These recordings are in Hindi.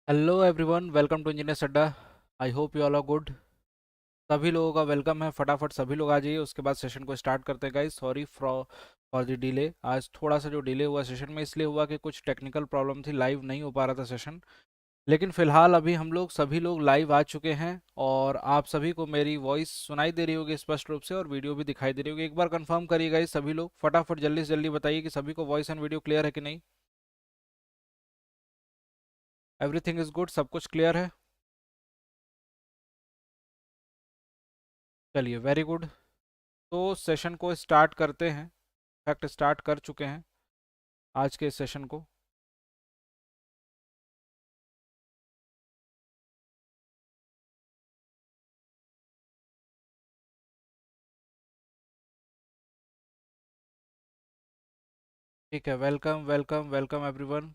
Hello everyone, welcome to engineers Adda. I hope you all are good. सभी लोगों का वेलकम है। फटाफट सभी लोग आ जाइए, उसके बाद सेशन को स्टार्ट करते हैं। Guys, sorry for the delay. आज थोड़ा सा जो डिले हुआ सेशन में इसलिए हुआ कि कुछ टेक्निकल प्रॉब्लम थी, लाइव नहीं हो पा रहा था सेशन। लेकिन फिलहाल अभी हम लोग सभी लोग लाइव आ चुके हैं और आप सभी को मेरी वॉइस सुनाई दे रही होगी स्पष्ट रूप से, और वीडियो भी दिखाई दे रही होगी। एक बार कंफर्म करिए गाइस, सभी लोग फटाफट जल्दी से जल्दी बताइए कि सभी को वॉइस एंड वीडियो क्लियर है कि नहीं। एवरीथिंग इज गुड, सब कुछ क्लियर है। चलिए, वेरी गुड। तो सेशन को स्टार्ट करते हैं। इनफैक्ट स्टार्ट कर चुके हैं आज के सेशन को। ठीक है, वेलकम वेलकम वेलकम एवरीवन।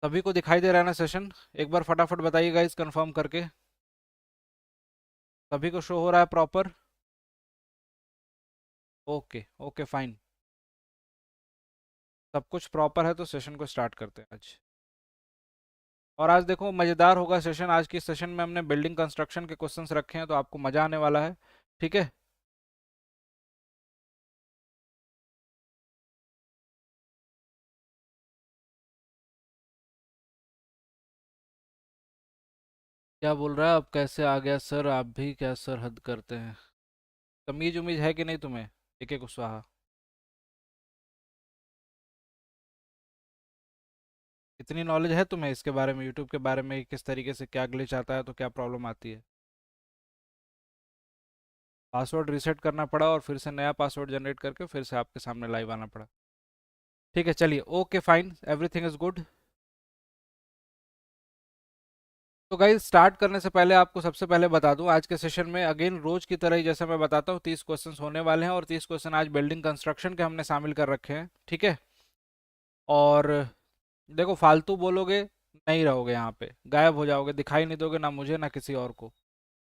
सभी को दिखाई दे रहा है ना सेशन? एक बार फटाफट बताइए गाइस, कंफर्म करके। सभी को शो हो रहा है प्रॉपर? Okay okay, fine. सब कुछ प्रॉपर है तो सेशन को स्टार्ट करते हैं आज। और आज देखो, मज़ेदार होगा सेशन। आज की सेशन में हमने बिल्डिंग कंस्ट्रक्शन के क्वेश्चंस रखे हैं, तो आपको मज़ा आने वाला है। ठीक है। क्या बोल रहा है? अब कैसे आ गया सर? आप भी क्या सर हद करते हैं। तमीज उमीज है कि नहीं तुम्हें? एक एक स्वाहा। इतनी नॉलेज है तुम्हें इसके बारे में, यूट्यूब के बारे में, किस तरीके से क्या ग्लिच आता है तो क्या प्रॉब्लम आती है? पासवर्ड रीसेट करना पड़ा और फिर से नया पासवर्ड जनरेट करके फिर से आपके सामने लाइव आना पड़ा। ठीक है, चलिए, okay fine, everything is good. तो गाइज, स्टार्ट करने से पहले आपको सबसे पहले बता दूं, आज के सेशन में अगेन रोज की तरह ही जैसे मैं बताता हूँ 30 क्वेश्चंस होने वाले हैं, और 30 क्वेश्चन आज बिल्डिंग कंस्ट्रक्शन के हमने शामिल कर रखे हैं। ठीक है। और देखो, फालतू बोलोगे नहीं रहोगे, यहाँ पे गायब हो जाओगे, दिखाई नहीं दोगे ना मुझे ना किसी और को।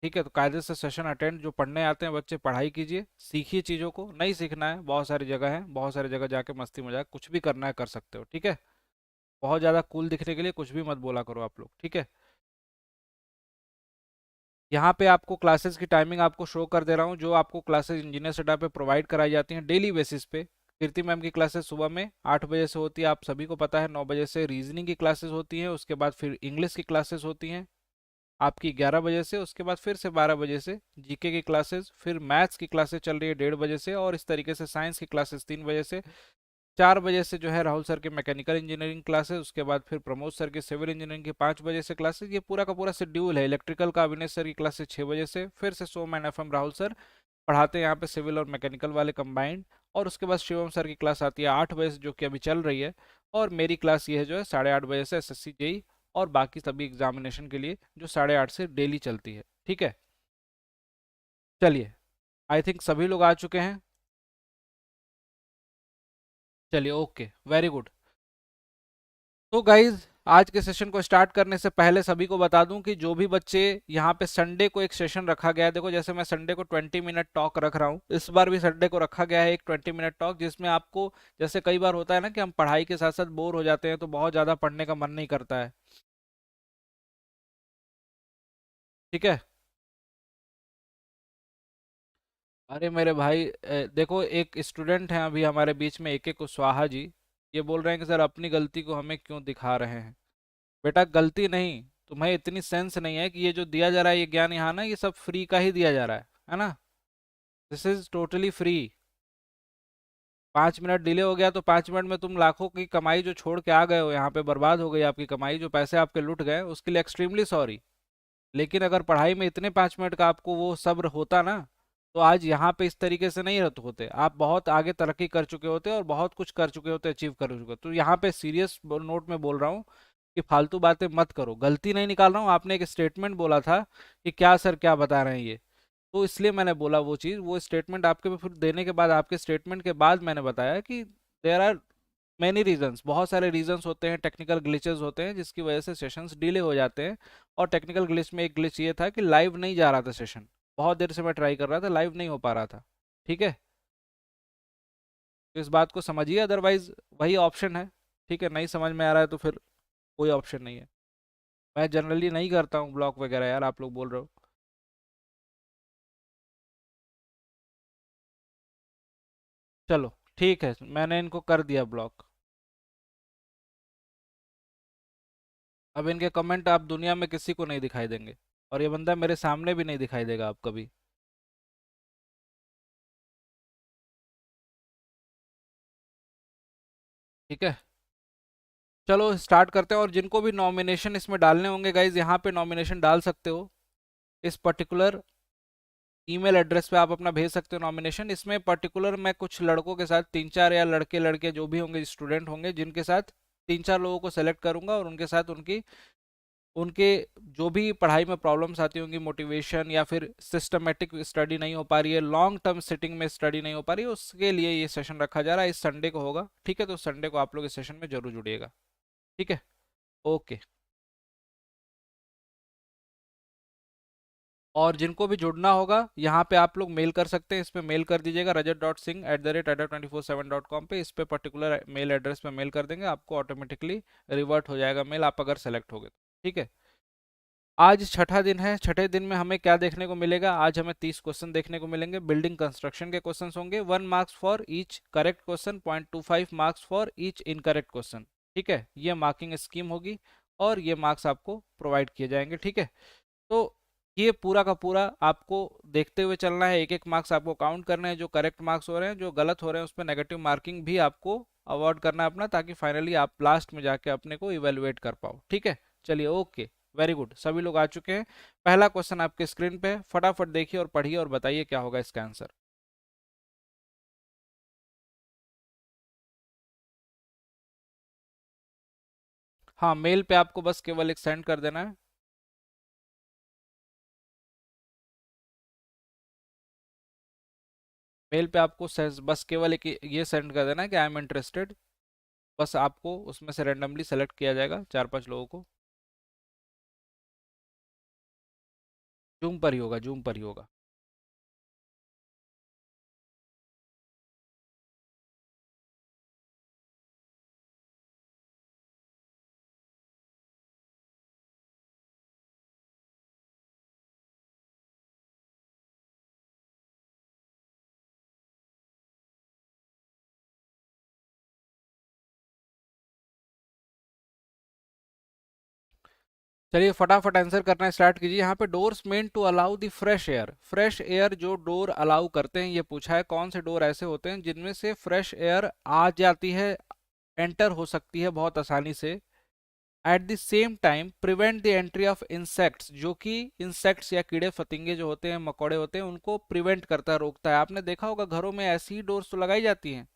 ठीक है, तो कायदे से सेशन अटेंड। जो पढ़ने आते हैं बच्चे, पढ़ाई कीजिए, सीखिए चीज़ों को। नहीं सीखना है, बहुत सारी जगह है, बहुत सारी जगह जाके मस्ती मजाक कुछ भी करना है कर सकते हो। ठीक है। बहुत ज़्यादा कूल दिखने के लिए कुछ भी मत बोला करो आप लोग। ठीक है। यहाँ पे आपको क्लासेस की टाइमिंग आपको शो कर दे रहा हूँ, जो आपको क्लासेस इंजीनियर सेटअप पे प्रोवाइड कराई जाती हैं डेली बेसिस पे। कीर्ति मैम की क्लासेस सुबह में 8 बजे से होती है, आप सभी को पता है। 9 बजे से रीजनिंग की क्लासेस होती हैं, उसके बाद फिर इंग्लिश की क्लासेस होती हैं आपकी 11 बजे से। उसके बाद फिर से 12 बजे से जीके की क्लासेस, फिर मैथ्स की क्लासेस चल रही है 1:30 बजे से, और इस तरीके से साइंस की क्लासेस 3 बजे से। 4 बजे से जो है राहुल सर की मैकेनिकल इंजीनियरिंग क्लासेस, उसके बाद फिर प्रमोद सर की सिविल इंजीनियरिंग की 5 बजे से क्लासेस। ये पूरा का पूरा शेड्यूल है। इलेक्ट्रिकल का अविनेश सर की क्लासेस 6 बजे से, फिर से सोम एंड एफएम राहुल सर पढ़ाते हैं यहाँ पे सिविल और मैकेनिकल वाले कंबाइंड। और उसके बाद शिवम सर की क्लास आती है 8 बजे से, जो कि अभी चल रही है। और मेरी क्लास ये है जो है 8:30 बजे से, एसएससी जेई और बाकी सभी एग्जामिनेशन के लिए, जो 8:30 से डेली चलती है। ठीक है। चलिए, आई थिंक सभी लोग आ चुके हैं। चलिए, ओके, वेरी गुड। तो गाइज, आज के सेशन को स्टार्ट करने से पहले सभी को बता दूं कि जो भी बच्चे यहाँ पे, संडे को एक सेशन रखा गया है। देखो, जैसे मैं संडे को 20 मिनट टॉक रख रहा हूँ, इस बार भी संडे को रखा गया है एक 20 मिनट टॉक, जिसमें आपको, जैसे कई बार होता है ना कि हम पढ़ाई के साथ साथ बोर हो जाते हैं, तो बहुत ज़्यादा पढ़ने का मन नहीं करता है। ठीक है। अरे मेरे भाई, देखो, एक स्टूडेंट हैं अभी हमारे बीच में, एक एक कुशवाहा जी। ये बोल रहे हैं कि सर अपनी गलती को हमें क्यों दिखा रहे हैं। बेटा, गलती नहीं, तुम्हें इतनी सेंस नहीं है कि ये जो दिया जा रहा है ये ज्ञान यहाँ ना, ये सब फ्री का ही दिया जा रहा है ना। This is totally free. 5 minute delay हो गया तो 5 मिनट में तुम लाखों की कमाई जो छोड़ के आ गए हो यहाँ पे, बर्बाद हो गई आपकी कमाई, जो पैसे आपके लुट गए, उसके लिए एक्सट्रीमली सॉरी। लेकिन अगर पढ़ाई में इतने 5 मिनट का आपको वो सब्र होता ना, तो आज यहाँ पे इस तरीके से नहीं रहते होते। आप बहुत आगे तरक्की कर चुके होते और बहुत कुछ कर चुके होते, अचीव कर चुके। तो यहाँ पे सीरियस नोट में बोल रहा हूँ कि फालतू बातें मत करो। गलती नहीं निकाल रहा हूँ, आपने एक स्टेटमेंट बोला था कि क्या सर क्या बता रहे हैं ये, तो इसलिए मैंने बोला वो चीज़। वो स्टेटमेंट आपके फिर देने के बाद, आपके स्टेटमेंट के बाद मैंने बताया कि देर आर मैनी रीजंस, बहुत सारे रीजंस होते हैं, टेक्निकल ग्लिचेस होते हैं जिसकी वजह से सेशंस डिले हो जाते हैं। और टेक्निकल ग्लिच में एक ग्लिच ये था कि लाइव नहीं जा रहा था सेशन। बहुत देर से मैं ट्राई कर रहा था, लाइव नहीं हो पा रहा था। ठीक है। तो इस बात को समझिए, अदरवाइज वही ऑप्शन है। ठीक है, नहीं समझ में आ रहा है तो फिर कोई ऑप्शन नहीं है। मैं जनरली नहीं करता हूँ ब्लॉक वगैरह यार, आप लोग बोल रहे हो। चलो ठीक है, मैंने इनको कर दिया ब्लॉक। अब इनके कमेंट आप दुनिया में किसी को नहीं दिखाई देंगे, और ये बंदा मेरे सामने भी नहीं दिखाई देगा आप कभी। ठीक है, चलो स्टार्ट करते हैं। और जिनको भी नॉमिनेशन इसमें डालने होंगे गाइज, यहाँ पे नॉमिनेशन डाल सकते हो। इस पर्टिकुलर ईमेल एड्रेस पे आप अपना भेज सकते हो नॉमिनेशन। इसमें पर्टिकुलर मैं कुछ लड़कों के साथ, तीन चार या लड़के लड़के जो भी होंगे, स्टूडेंट होंगे, जिनके साथ तीन चार लोगों को सेलेक्ट करूंगा, और उनके साथ उनकी उनके जो भी पढ़ाई में प्रॉब्लम्स आती होंगी, मोटिवेशन या फिर सिस्टमेटिक स्टडी नहीं हो पा रही है, लॉन्ग टर्म सिटिंग में स्टडी नहीं हो पा रही है, उसके लिए ये सेशन रखा जा रहा है। इस संडे को होगा, ठीक है? तो संडे को आप लोग इस सेशन में जरूर जुड़िएगा। ठीक है, ओके। और जिनको भी जुड़ना होगा, यहाँ पे आप लोग मेल कर सकते हैं। इस पे मेल कर दीजिएगा rajat.singh@ada24/7.com पे। इस पे पर्टिकुलर मेल एड्रेस पे मेल कर देंगे, आपको ऑटोमेटिकली रिवर्ट हो जाएगा मेल, आप अगर सेलेक्ट हो गए तो। ठीक है, आज छठा दिन है। छठे दिन में हमें क्या देखने को मिलेगा? आज हमें 30 क्वेश्चन देखने को मिलेंगे। बिल्डिंग कंस्ट्रक्शन के क्वेश्चन होंगे। 1 marks for each correct question, 0.25 marks for each incorrect question. ठीक है, ये मार्किंग स्कीम होगी, और ये मार्क्स आपको प्रोवाइड किए जाएंगे। ठीक है, तो ये पूरा का पूरा आपको देखते हुए चलना है। एक एक मार्क्स आपको काउंट करने हैं। जो करेक्ट मार्क्स हो रहे हैं, जो गलत हो रहे हैं, उस पर नेगेटिव मार्किंग भी आपको अवॉर्ड करना है अपना, ताकि फाइनली आप लास्ट में जाके अपने को इवेलुएट कर पाओ। ठीक है, चलिए, ओके, वेरी गुड। सभी लोग आ चुके हैं। पहला क्वेश्चन आपके स्क्रीन पे है, फटाफट देखिए और पढ़िए और बताइए क्या होगा इसका आंसर। हाँ, मेल पे आपको बस केवल एक सेंड कर देना है। मेल पे आपको बस केवल एक ये सेंड कर देना है कि आई एम इंटरेस्टेड। बस आपको उसमें से रेंडमली सेलेक्ट किया जाएगा, चार पांच लोगों को। जूम पर ही होगा, जूम पर ही होगा। चलिए फटाफट आंसर करना स्टार्ट कीजिए। यहाँ पे doors meant to allow the fresh air. Fresh air जो डोर अलाउ करते हैं, ये पूछा है कौन से डोर ऐसे होते हैं जिनमें से फ्रेश एयर आ जाती है, एंटर हो सकती है बहुत आसानी से। At the same time prevent the entry of insects, जो कि इंसेक्ट्स या कीड़े फतिंगे जो होते हैं, मकोड़े होते हैं, उनको प्रिवेंट करता है, रोकता है। आपने देखा होगा घरों में ऐसी ही डोर्स तो लगाई जाती हैं,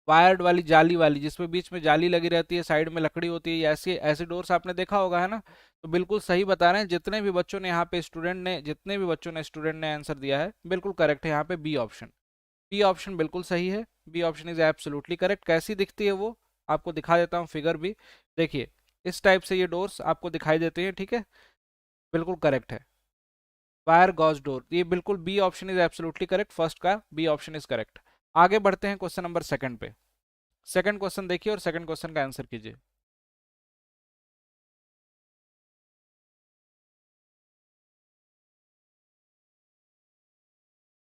वायर्ड वाली, जाली वाली, जिसमें बीच में जाली लगी रहती है, साइड में लकड़ी होती है। ऐसे ऐसे डोर्स आपने देखा होगा, है ना? तो बिल्कुल सही बता रहे हैं। जितने भी बच्चों ने यहाँ पे स्टूडेंट ने आंसर दिया है, बिल्कुल करेक्ट है यहाँ पे बी ऑप्शन। बी ऑप्शन बिल्कुल सही है। B option is absolutely correct. कैसी दिखती है वो, आपको दिखा देता हूँ फिगर भी। देखिए, इस टाइप से ये डोर्स आपको दिखाई देते हैं। ठीक है, बिल्कुल करेक्ट है। वायर गॉज डोर, ये बिल्कुल B option is absolutely correct. First का बी ऑप्शन इज करेक्ट। आगे बढ़ते हैं क्वेश्चन नंबर सेकंड पे। सेकंड क्वेश्चन देखिए और सेकंड क्वेश्चन का आंसर कीजिए।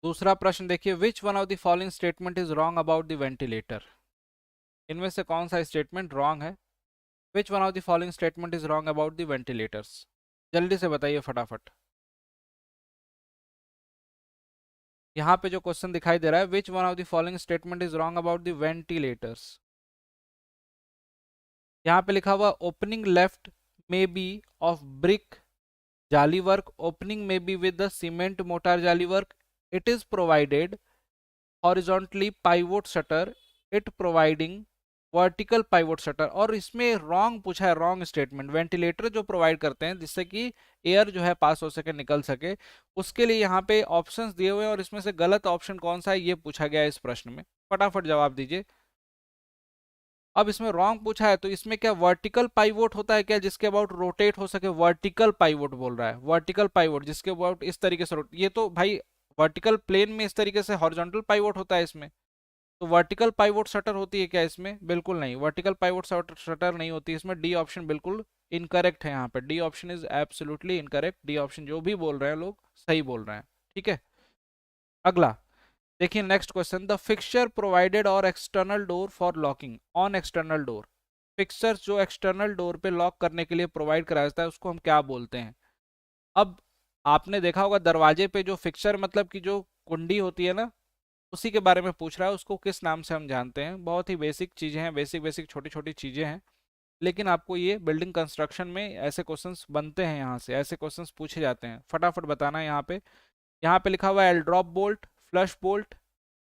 दूसरा प्रश्न देखिए, विच one of the following statement is wrong about the ventilator. इनमें से कौन सा स्टेटमेंट रॉन्ग है? Which one of the following statement is wrong about the ventilators. जल्दी से बताइए फटाफट। यहाँ पे जो क्वेश्चन दिखाई दे रहा है, which one of the following statement is wrong about the ventilators, यहाँ पे लिखा हुआ opening left may be of brick jali work, opening may be with the cement mortar jali work, it is provided horizontally pivot shutter, it providing vertical pivot shutter. और इसमें रॉन्ग पूछा है, रॉन्ग स्टेटमेंट। वेंटिलेटर जो प्रोवाइड करते हैं जिससे कि एयर जो है पास हो सके, निकल सके, उसके लिए यहाँ पे ऑप्शंस दिए हुए हैं, और इसमें से गलत ऑप्शन कौन सा है ये पूछा गया है इस प्रश्न में। फटाफट जवाब दीजिए। अब इसमें रॉन्ग पूछा है, तो इसमें क्या वर्टिकल पाइवोट होता है क्या, जिसके अबाउट रोटेट हो सके? वर्टिकल पाइवोट बोल रहा है, वर्टिकल पाइवोट जिसके अबाउट इस तरीके से ये तो भाई वर्टिकल प्लेन में इस तरीके से हॉरिजॉन्टल पाइवोट होता है इसमें। तो वर्टिकल पाइवोट शटर होती है क्या इसमें? बिल्कुल नहीं, वर्टिकल पाइवोट शटर नहीं होती इसमें। डी ऑप्शन बिल्कुल इनकरेक्ट है यहाँ पे, D option is absolutely incorrect. D option जो भी बोल रहे हैं लोग सही बोल रहे हैं, ठीक है। अगला देखिए, next question, the fixture provided और external door for locking on external door. Fixture जो एक्सटर्नल डोर पे लॉक करने के लिए प्रोवाइड कराया जाता है उसको हम क्या बोलते हैं? अब आपने देखा होगा दरवाजे पे जो फिक्सचर मतलब कि जो कुंडी होती है ना, उसी के बारे में पूछ रहा है, उसको किस नाम से हम जानते हैं। बहुत ही बेसिक चीजें हैं, बेसिक बेसिक छोटी छोटी चीजें हैं, लेकिन आपको ये बिल्डिंग कंस्ट्रक्शन में ऐसे क्वेश्चंस बनते हैं, यहाँ से ऐसे क्वेश्चंस पूछे जाते हैं, फटाफट बताना है। यहाँ पे लिखा हुआ है L drop bolt, flush bolt,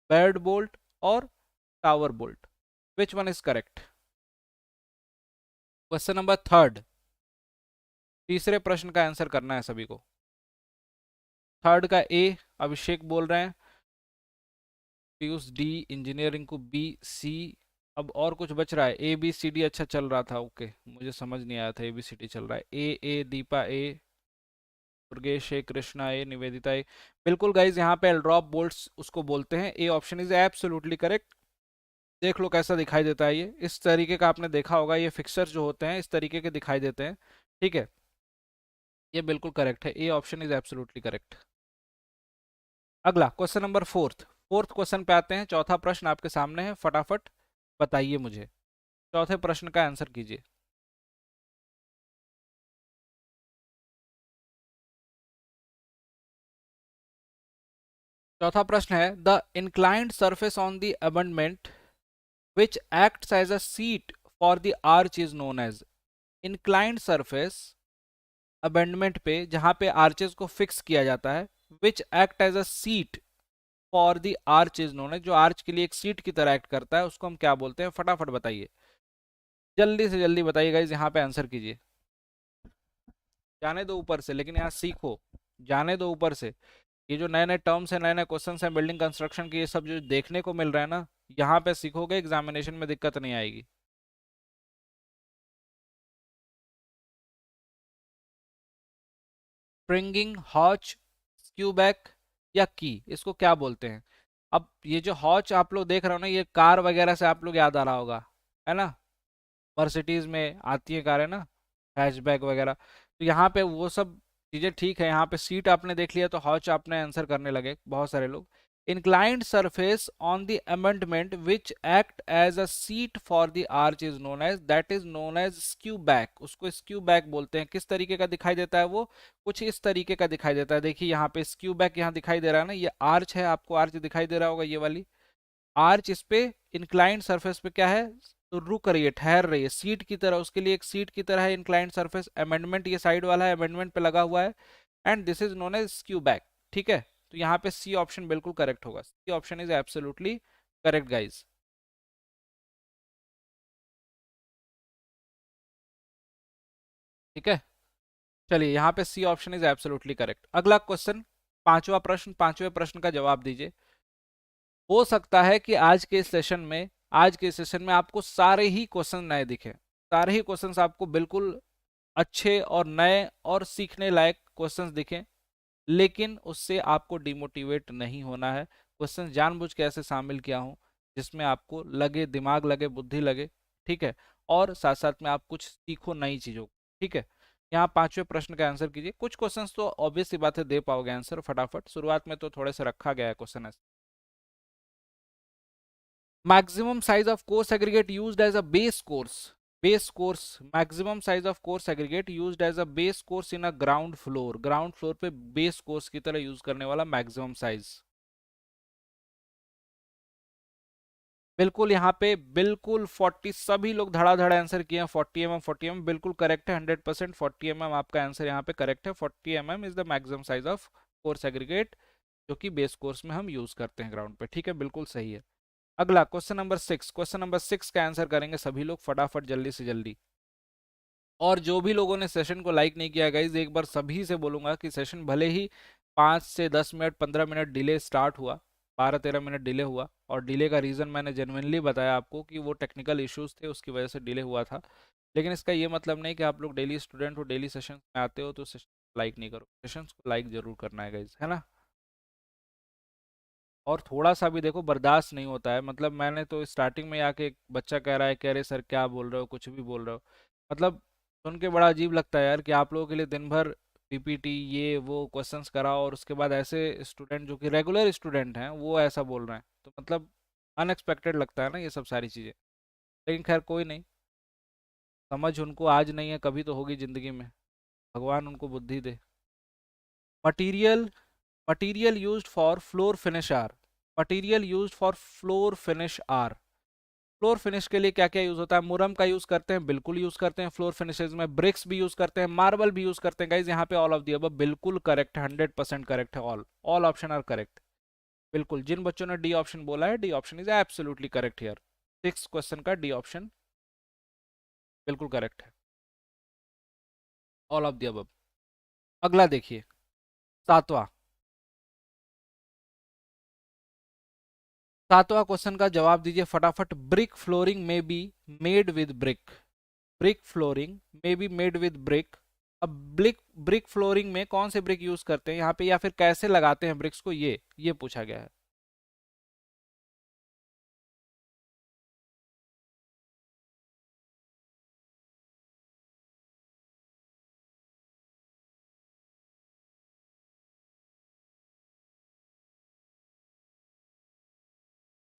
bed bolt और tower bolt. Which one is correct? Question number third, तीसरे प्रश्न का आंसर करना है सभी को। थर्ड का ए अभिषेक बोल रहे हैं, पीयूष डी, इंजीनियरिंग को बी, सी। अब और कुछ बच रहा है? ए बी सी डी अच्छा चल रहा था, ओके, मुझे समझ नहीं आया था ए बी सी डी चल रहा है। ए दीपा ए, दुर्गेश ए, कृष्णा ए, निवेदिता ए। बिल्कुल गाइज, यहाँ पे एल्ड्रॉप बोल्ट्स उसको बोलते हैं। ए ऑप्शन इज एब्सोल्युटली करेक्ट। देख लो कैसा दिखाई देता है ये, इस तरीके का आपने देखा होगा, ये फिक्सर जो होते हैं इस तरीके के दिखाई देते हैं, ठीक है। ये बिल्कुल करेक्ट है, A option is absolutely correct. अगला question number fourth, fourth question पे आते हैं। चौथा प्रश्न आपके सामने है, फटाफट बताइए मुझे, चौथे प्रश्न का आंसर कीजिए। चौथा प्रश्न है, the inclined surface on the abutment which acts as a seat for the arch is known as. Inclined surface abutment पे जहां पे आर्चेस को फिक्स किया जाता है, which act as a seat for the arch is known as, जो आर्च के लिए एक सीट की तरह एक्ट करता है, उसको हम क्या बोलते हैं? फटाफट बताइए, जल्दी से जल्दी बताइएगा, इस यहाँ पे आंसर कीजिए। जाने दो ऊपर से, लेकिन यहाँ सीखो, जाने दो ऊपर से। ये जो नए नए टर्म्स हैं, नए नए क्वेश्चंस हैं बिल्डिंग कंस्ट्रक्शन के, ये सब जो देखने को मिल रहा है ना, यहाँ पे सीखोगे, एग्जामिनेशन में दिक्कत नहीं आएगी। स्प्रिंगिंग, हॉच, स्क्यूबैक या की, इसको क्या बोलते हैं? अब ये जो हॉच आप लोग देख रहे हो ना, ये कार वगैरह से आप लोग याद आ रहा होगा, है ना, मर्सिडीज में आती है कारें ना, हैचबैक वगैरह। तो यहाँ पे वो सब चीज़ें ठीक है, यहाँ पे सीट आपने देख लिया तो हॉच आपने आंसर करने लगे बहुत सारे लोग। Inclined surface on the amendment which act as a seat for the arch is known as, that is known as skew back, उसको स्क्यू बैक बोलते हैं। किस तरीके का दिखाई देता है वो? कुछ इस तरीके का दिखाई देता है, देखिए यहाँ पे स्क्यू बैक यहाँ दिखाई दे रहा है ना, ये आर्च है, आपको आर्च दिखाई दे रहा होगा, ये वाली आर्च, इस पे इंक्लाइंड सरफेस पे क्या है, तो रुक रही है, ठहर रही है, सीट की तरह, उसके लिए एक सीट की तरह है इंक्लाइंड सरफेस। अमेंडमेंट ये साइड वाला है, अमेंडमेंट पे लगा हुआ है, and this is known as skew back, ठीक है। तो यहाँ पे सी ऑप्शन बिल्कुल करेक्ट होगा, C option is absolutely correct guys, ठीक है। चलिए, यहाँ पे C option is absolutely correct. अगला क्वेश्चन, पांचवा प्रश्न, पांचवें प्रश्न का जवाब दीजिए। हो सकता है कि आज के सेशन में आपको सारे ही क्वेश्चन नए दिखे, सारे ही क्वेश्चंस आपको बिल्कुल अच्छे और नए और सीखने लायक क्वेश्चंस दिखें, लेकिन उससे आपको डिमोटिवेट नहीं होना है। क्वेश्चन जानबूझ के ऐसे शामिल किया हूं जिसमें आपको लगे, दिमाग लगे, बुद्धि लगे, ठीक है, और साथ साथ में आप कुछ सीखो नई चीजों को, ठीक है। यहाँ पांचवें प्रश्न का आंसर कीजिए। कुछ क्वेश्चंस तो ऑब्वियस सी बात है दे पाओगे आंसर फटाफट, शुरुआत में तो थोड़े से रखा गया है question. Maximum size of course aggregate used as a base course. Base course, maximum size of course aggregate used as a base course in a ground floor. Ground floor पे base course की तरह यूज करने वाला maximum size। बिल्कुल, यहाँ पे बिल्कुल 40, सभी लोग धड़ाधड़ आंसर किए हैं। 40 mm, 40 mm बिल्कुल करेक्ट है, 100%। 40 mm आपका आंसर यहाँ पे करेक्ट है। 40 mm is the maximum size of coarse aggregate जो कि बेस कोर्स में हम यूज करते हैं ग्राउंड पे, ठीक है, बिल्कुल सही है। अगला क्वेश्चन नंबर 6, क्वेश्चन नंबर 6 का आंसर करेंगे सभी लोग फटाफट, जल्दी से जल्दी। और जो भी लोगों ने सेशन को लाइक नहीं किया गाइज, एक बार सभी से बोलूंगा कि सेशन भले ही 5 से 10 मिनट, 15 मिनट डिले स्टार्ट हुआ, 12-13 मिनट डिले हुआ, और डिले का रीज़न मैंने जेनुइनली बताया आपको कि वो टेक्निकल इश्यूज थे, उसकी वजह से डिले हुआ था। लेकिन इसका ये मतलब नहीं कि आप लोग डेली स्टूडेंट हो, डेली सेशन में आते हो तो सेशन लाइक नहीं करो, सेशन को लाइक जरूर करना है गाइज, है ना। और थोड़ा सा भी देखो बर्दाश्त नहीं होता है। मतलब मैंने तो स्टार्टिंग में आके एक बच्चा कह रहा है, कह रहे सर क्या बोल रहे हो, कुछ भी बोल रहे हो। मतलब सुन के बड़ा अजीब लगता है यार कि आप लोगों के लिए दिन भर पीपीटी ये वो क्वेश्चंस कराओ, और उसके बाद ऐसे स्टूडेंट जो कि रेगुलर स्टूडेंट हैं वो ऐसा बोल रहे हैं, तो मतलब अनएक्सपेक्टेड लगता है ना ये सब सारी चीज़ें। लेकिन खैर कोई नहीं, समझ उनको आज नहीं है, कभी तो होगी ज़िंदगी में, भगवान उनको बुद्धि दे। Material, material used for floor finish are, material used for floor finish are, floor finish के लिए क्या क्या यूज होता है? मुरम का यूज करते हैं, बिल्कुल यूज करते हैं फ्लोर फिनिशेज में। ब्रिक्स भी यूज करते हैं, मार्बल भी यूज करते हैं। गाइज यहाँ पे ऑल ऑफ दी अबव बिल्कुल करेक्ट है, 100% करेक्ट है। All all option are correct. बिल्कुल, जिन बच्चों ने डी ऑप्शन बोला है, D option is absolutely correct here. 6 question का डी ऑप्शन बिल्कुल करेक्ट है, ऑल ऑफ दी अबव। अगला देखिए, सातवां, सातवां क्वेश्चन का जवाब दीजिए फटाफट। Brick flooring may be made with brick, brick flooring may be made with brick. अब ब्रिक, ब्रिक फ्लोरिंग में कौन से ब्रिक यूज करते हैं यहाँ पे, या फिर कैसे लगाते हैं ब्रिक्स को, ये पूछा गया है।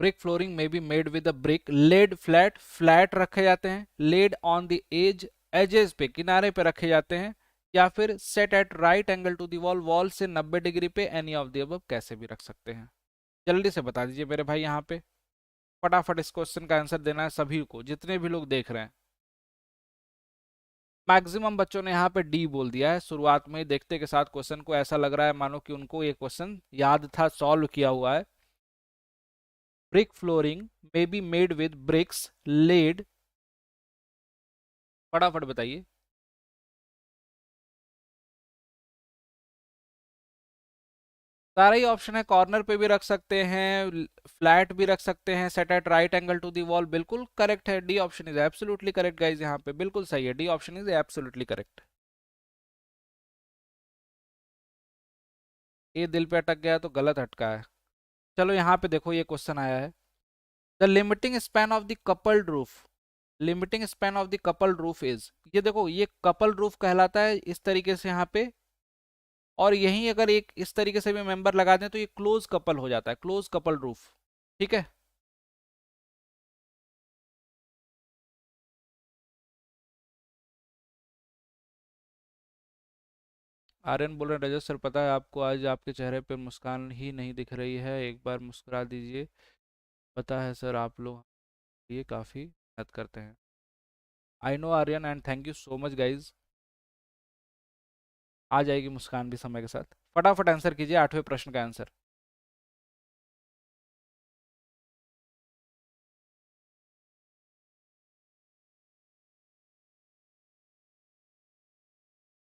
Brick flooring may be made with a brick laid flat, flat रखे जाते हैं, laid on the edge, edges पे किनारे पे रखे जाते हैं, या फिर set at right angle to the wall, wall से 90 डिग्री पे, एनी ऑफ द अबव कैसे भी रख सकते हैं। जल्दी से बता दीजिए मेरे भाई यहाँ पे, फटाफट इस क्वेश्चन का आंसर देना है सभी को, जितने भी लोग देख रहे हैं। मैक्सिमम बच्चों ने यहाँ पे डी बोल दिया है। शुरुआत में देखते के साथ क्वेश्चन को ऐसा लग रहा है मानो कि उनको ये क्वेश्चन याद था, सॉल्व किया हुआ है। Brick flooring may be made with bricks laid, फटाफट बताइए। सारा ही ऑप्शन है, कॉर्नर पे भी रख सकते हैं, फ्लैट भी रख सकते हैं, set at right angle to the wall, बिल्कुल करेक्ट है। D option is absolutely correct guys, यहाँ पे बिल्कुल सही है, D option is absolutely correct. ये दिल पे अटक गया तो गलत अटका है। चलो यहाँ पे देखो, ये क्वेश्चन आया है, the limiting span of the coupled roof, limiting span of the coupled roof is, ये देखो ये कपल रूफ कहलाता है इस तरीके से यहाँ पे, और यहीं अगर एक इस तरीके से भी मेंबर लगा दें तो ये क्लोज कपल हो जाता है, क्लोज कपल रूफ। ठीक है, आर्यन बोल रहे हैं, रजत सर पता है आपको आज आपके चेहरे पे मुस्कान ही नहीं दिख रही है, एक बार मुस्कुरा दीजिए। पता है सर आप लोग ये काफ़ी मेहनत करते हैं। I know Aryan, and thank you so much guys. आ जाएगी मुस्कान भी समय के साथ। फटाफट आंसर कीजिए 8वें प्रश्न का आंसर।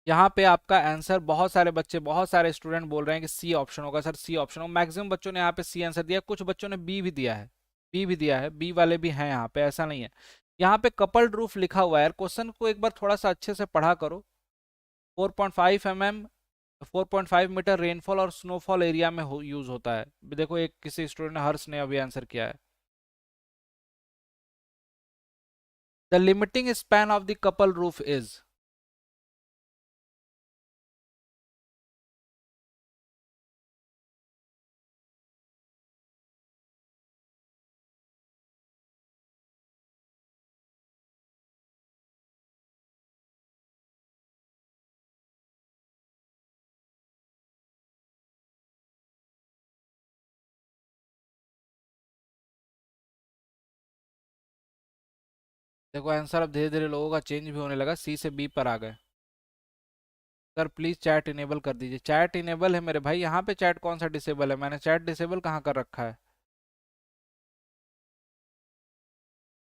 यहाँ पे आपका आंसर, बहुत सारे बच्चे, बहुत सारे स्टूडेंट बोल रहे हैं कि सी ऑप्शन होगा सर, सी ऑप्शन होगा। मैक्सिमम बच्चों ने यहाँ पे सी आंसर दिया, कुछ बच्चों ने बी भी दिया है, बी भी दिया है, बी वाले भी हैं यहाँ पे, ऐसा नहीं है। यहाँ पे कपल्ड रूफ लिखा हुआ है यार, क्वेश्चन को एक बार थोड़ा सा अच्छे से पढ़ा करो। 4.5 mm, 4.5 मीटर रेनफॉल और स्नोफॉल एरिया में यूज होता है। देखो एक किसी स्टूडेंट ने, हर्ष ने अभी आंसर किया है। The limiting span of the couple roof is, देखो आंसर अब धीरे धीरे लोगों का चेंज भी होने लगा, सी से बी पर आ गए। सर प्लीज चैट इनेबल कर दीजिए, चैट इनेबल है मेरे भाई यहाँ पे, चैट कौन सा डिसेबल है, मैंने चैट डिसेबल कहाँ कर रखा है।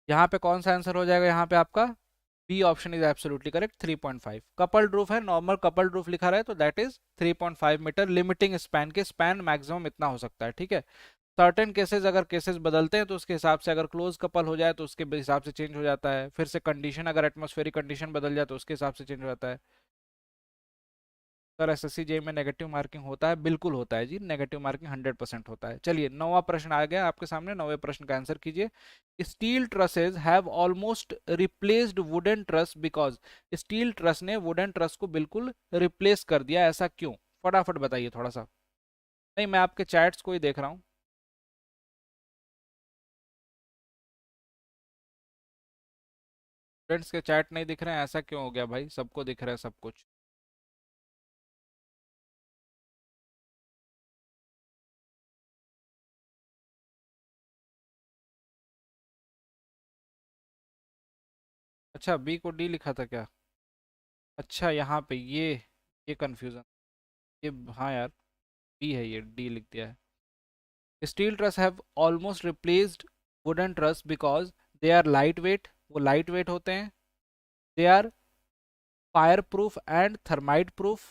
यहाँ पे कौन सा आंसर हो जाएगा यहाँ पे आपका, B option is absolutely correct. 3.5 coupled roof है, नॉर्मल कपल्ड रूफ लिखा रहा है तो that is 3.5 metre. Limiting span के, स्पैन मैक्सिमम इतना हो सकता है, ठीक है। सर्टेन केसेस, अगर केसेस बदलते हैं तो उसके हिसाब से, अगर क्लोज कपल हो जाए तो उसके हिसाब से चेंज हो जाता है, फिर से कंडीशन, अगर एटमॉस्फेरिक कंडीशन बदल जाए तो उसके हिसाब से चेंज हो जाता है। सर एसएससी जेई में नेगेटिव मार्किंग होता है? बिल्कुल होता है जी, नेगेटिव मार्किंग 100% होता है। चलिए 9वां प्रश्न आ गया आपके सामने, 9वें प्रश्न का आंसर कीजिए। Steel trusses have almost replaced wooden truss because, steel truss ने वुडन ट्रस को बिल्कुल रिप्लेस कर दिया, ऐसा क्यों? फटाफट बताइए थोड़ा सा। नहीं, मैं आपके चैट्स को ही देख रहा हूँ। फ्रेंड्स के चैट नहीं दिख रहे हैं, ऐसा क्यों हो गया भाई? सबको दिख रहा है सब कुछ। अच्छा, बी को डी लिखा था क्या? अच्छा, यहाँ पे ये कंफ्यूजन, ये, हाँ यार, बी है, ये डी लिख दिया है। Steel truss have almost replaced wooden truss because they are light weight, वो लाइट वेट होते हैं। They are fire proof and thermite proof.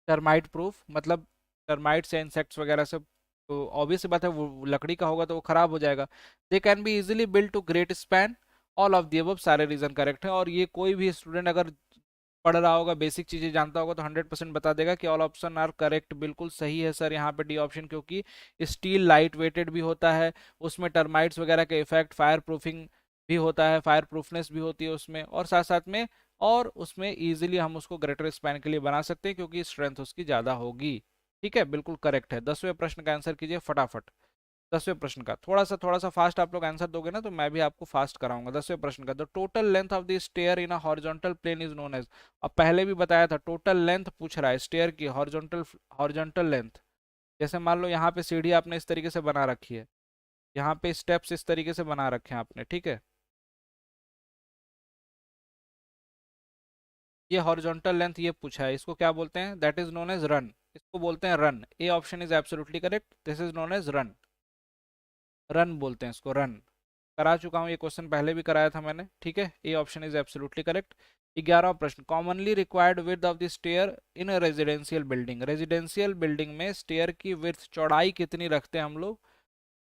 Termite proof मतलब टर्माइट्स या इंसेक्ट्स वगैरह से, तो ऑब्वियस बात है वो लकड़ी का होगा तो वो खराब हो जाएगा। They can be easily build to great span. All of the above, सारे रीजन करेक्ट है। और ये कोई भी स्टूडेंट अगर पढ़ रहा होगा, बेसिक चीजें जानता होगा, तो 100% बता देगा कि ऑल ऑप्शन आर करेक्ट, बिल्कुल सही है सर यहाँ पे डी ऑप्शन, क्योंकि स्टील लाइट वेटेड भी होता है, उसमें टर्माइट्स वगैरह के इफेक्ट, फायर प्रूफिंग भी होता है, फायर प्रूफनेस भी होती है उसमें, और साथ साथ में और उसमें इजीली हम उसको ग्रेटर स्पैन के लिए बना सकते हैं क्योंकि स्ट्रेंथ उसकी ज्यादा होगी। ठीक है, बिल्कुल करेक्ट है। 10वें प्रश्न का आंसर कीजिए फटाफट। 10वें प्रश्न का थोड़ा सा फास्ट आप लोग आंसर दोगे ना तो मैं भी आपको फास्ट कराऊंगा। 10वें प्रश्न का, the total length of the stair in a horizontal plane is known as. अब पहले भी बताया था, टोटल लेंथ पूछ रहा है स्टेयर की, हॉरिजॉन्टल हॉरिजॉन्टल लेंथ। जैसे मान लो यहाँ पे सीढ़ी आपने इस तरीके से बना रखी है, यहाँ पे स्टेप्स इस तरीके से बना रखे हैं आपने, ठीक है। ये हॉरिजॉन्टल लेंथ ये पूछा है, इसको क्या बोलते हैं? That is known as run, इसको बोलते हैं run. A option is absolutely correct, this is known as run. Run बोलते हैं इसको, रन। करा चुका हूँ ये क्वेश्चन, पहले भी कराया था मैंने, ठीक है। A option is absolutely correct. 11वां प्रश्न, commonly required width of the stair in a residential building. Residential building में स्टेयर की विड्थ, चौड़ाई कितनी रखते हैं हम लोग?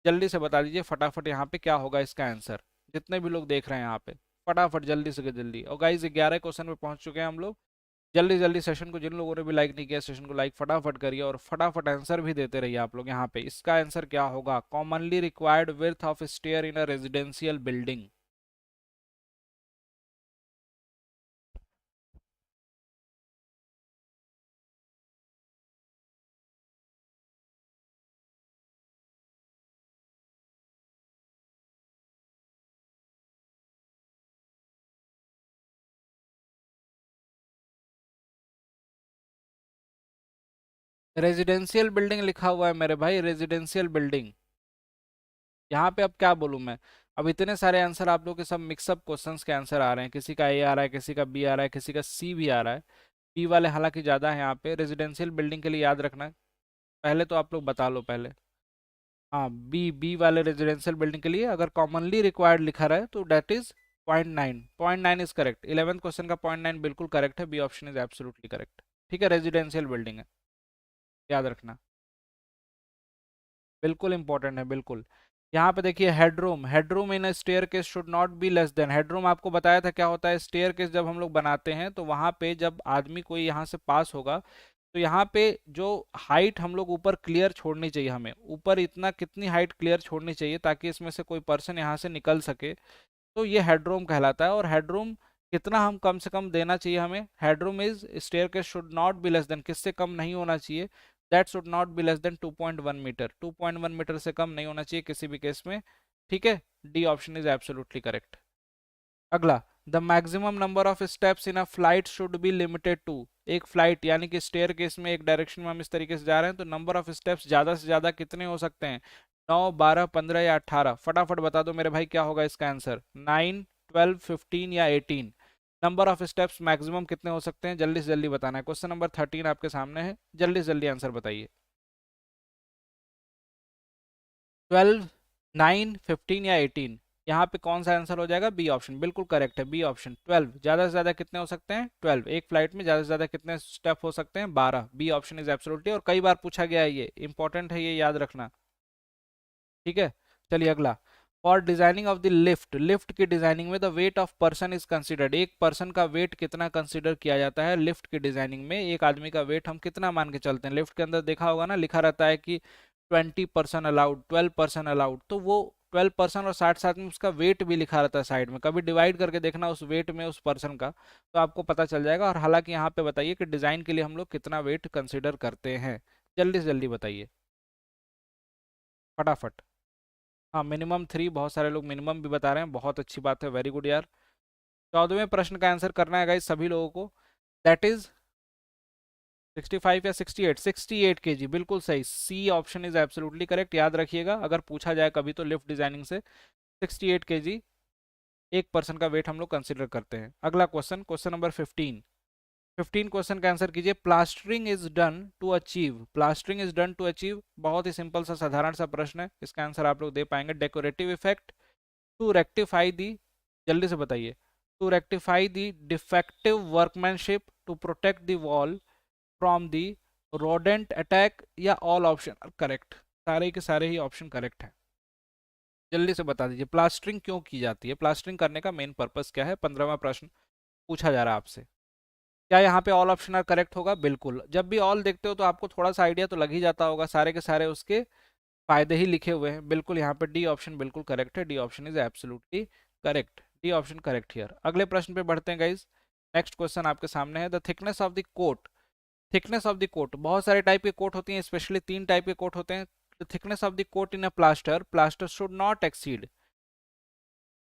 जल्दी से बता दीजिए फटाफट, यहाँ पे क्या होगा इसका आंसर? जितने भी लोग देख रहे हैं यहाँ पे, फटाफट जल्दी से जल्दी। और गाइस 11 क्वेश्चन पे पहुंच चुके हैं हम लोग। जल्दी जल्दी सेशन को, जिन लोगों ने भी लाइक नहीं किया सेशन को लाइक फटाफट करिए, और फटाफट आंसर भी देते रहिए आप लोग। यहाँ पे इसका आंसर क्या होगा? Commonly required width of stair in a residential building. Residential building लिखा हुआ है मेरे भाई, रेजिडेंशियल बिल्डिंग। यहाँ पे अब क्या बोलूँ मैं? अब इतने सारे आंसर आप लोग के सब मिक्सअप क्वेश्चंस के आंसर आ रहे हैं, किसी का ए आ रहा है, किसी का बी आ रहा है, किसी का सी भी आ रहा है। बी वाले हालांकि ज़्यादा है यहाँ पे। रेजिडेंशियल बिल्डिंग के लिए याद रखना, पहले तो आप लोग बता लो पहले। हाँ, बी वाले रेजिडेंशियल बिल्डिंग के लिए अगर कॉमनली रिक्वायर्ड लिखा रहा है तो that is 0.9। 0.9 is correct. 11th question का 0.9 बिल्कुल करेक्ट है, B option is absolutely correct. ठीक है, रेजिडेंशियल बिल्डिंग है, याद रखना, बिल्कुल इंपॉर्टेंट है बिल्कुल। यहाँ पे देखिए, headroom, headroom in staircase should not be less than. Headroom आपको बताया था क्या होता है? स्टेयर केस जब हम लोग बनाते हैं तो वहाँ पे जब आदमी कोई यहाँ से पास होगा तो यहाँ पे जो हाइट हम लोग ऊपर क्लियर छोड़नी चाहिए, हमें ऊपर इतना, कितनी हाइट क्लियर छोड़नी चाहिए ताकि इसमें से कोई पर्सन यहाँ से निकल सके, तो ये हेडरूम कहलाता है। और हेडरूम कितना हम कम से कम देना चाहिए हमें? Headroom is staircase should not be less than, किससे कम नहीं होना चाहिए? That should not be less than 2.1 metre. 2.1 metre से कम नहीं होना चाहिए किसी भी केस में। ठीक है, D option is absolutely correct. अगला, the maximum number of steps in a flight should be limited to. एक फ्लाइट यानी कि स्टेयर केस में एक डायरेक्शन में हम इस तरीके से जा रहे हैं तो नंबर ऑफ स्टेप्स ज्यादा से ज्यादा कितने हो सकते हैं? 9, 12, 15 या 18? फटाफट बता दो मेरे भाई क्या होगा इसका आंसर? 9, 12, 15 या 18? नंबर ऑफ स्टेप्स मैक्सिमम कितने हो सकते हैं? जल्दी से जल्दी बताना है। क्वेश्चन नंबर 13 आपके सामने है, जल्दी से जल्दी आंसर बताइए। 12, 9, 15 या 18? यहाँ पे कौन सा आंसर हो जाएगा? बी ऑप्शन बिल्कुल करेक्ट है, बी ऑप्शन 12। ज्यादा से ज्यादा कितने हो सकते हैं? 12। एक फ्लाइट में ज्यादा से ज्यादा कितने स्टेप हो सकते हैं? 12। बी ऑप्शन इज एब्सोल्युटली, और कई बार पूछा गया है, ये इंपॉर्टेंट है, ये याद रखना। ठीक है, चलिए अगला। For designing of the lift, lift की डिजाइनिंग में the weight of person is considered, एक पर्सन का वेट कितना कंसिडर किया जाता है लिफ्ट की डिजाइनिंग में, एक आदमी का वेट हम कितना मान के चलते हैं। लिफ्ट के अंदर देखा होगा ना, लिखा रहता है कि 20% अलाउड, 12% अलाउड, तो वो 12% और साथ साथ में उसका वेट भी लिखा रहता है साइड में, कभी डिवाइड करके देखना उस वेट में उस पर्सन का, तो आपको पता चल जाएगा। और हालांकि यहाँ पे बताइए कि डिजाइन के लिए हम लोग कितना वेट कंसिडर करते हैं, जल्दी से जल्दी बताइए फटाफट। हाँ मिनिमम 3, बहुत सारे लोग मिनिमम भी बता रहे हैं, बहुत अच्छी बात है, वेरी गुड यार। 14वें प्रश्न का आंसर करना है गाइस सभी लोगों को, दैट इज 65 या 68, 68 केजी, बिल्कुल सही, C option is absolutely correct. याद रखिएगा अगर पूछा जाए कभी तो लिफ्ट डिजाइनिंग से 68 केजी एक पर्सन का वेट हम लोग कंसिडर करते हैं। अगला क्वेश्चन, क्वेश्चन नंबर 15, 15 क्वेश्चन का आंसर कीजिए। Plastering is done to achieve, plastering is done to achieve, बहुत ही सिंपल सा साधारण सा प्रश्न है, इसका आंसर आप लोग दे पाएंगे। Decorative effect, to rectify the, जल्दी से बताइए, to rectify the defective workmanship, to protect the wall from the rodent attack, या ऑल ऑप्शन करेक्ट, सारे के सारे ही ऑप्शन करेक्ट है। जल्दी से बता दीजिए प्लास्टरिंग क्यों की जाती है, प्लास्टरिंग करने का मेन पर्पस क्या है, 15वां प्रश्न पूछा जा रहा है आपसे। क्या यहाँ पे ऑल ऑप्शन आर करेक्ट होगा? बिल्कुल, जब भी ऑल देखते हो तो आपको थोड़ा सा आइडिया तो लग ही जाता होगा, सारे के सारे उसके फायदे ही लिखे हुए हैं। बिल्कुल यहाँ पे डी ऑप्शन बिल्कुल करेक्ट है, D option is absolutely correct, D option correct here. अगले प्रश्न पे बढ़ते हैं गाइज। नेक्स्ट क्वेश्चन आपके सामने है, the thickness of the coat, thickness of the coat, बहुत सारे टाइप के कोट होती हैं, स्पेशली 3 टाइप के कोट होते हैं। The thickness of the coat in a plaster, plaster should not exceed,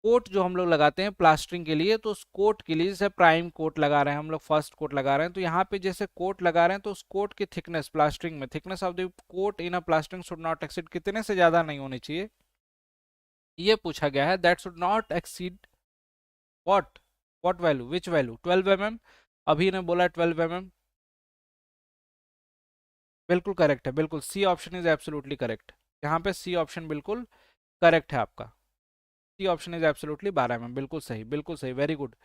coat जो हम लोग लगाते हैं प्लास्टरिंग के लिए, तो उस कोट के लिए जैसे प्राइम कोट लगा रहे हैं हम लोग, फर्स्ट कोट लगा रहे हैं, तो यहाँ पे जैसे कोट लगा रहे हैं तो उस कोट की थिकनेस प्लास्टरिंग में, thickness of the coat in a plastering should not exceed, कितने से ज्यादा नहीं होनी चाहिए, ये पूछा गया है। That should not exceed what, what value, which value, 12 mm, अभी ने बोला 12 mm, बिल्कुल करेक्ट है, बिल्कुल C option is absolutely correct, यहाँ पे सी ऑप्शन बिल्कुल करेक्ट है आपका, C option is absolutely 12 mm, बिल्कुल सही, बिल्कुल सही, वेरी गुड।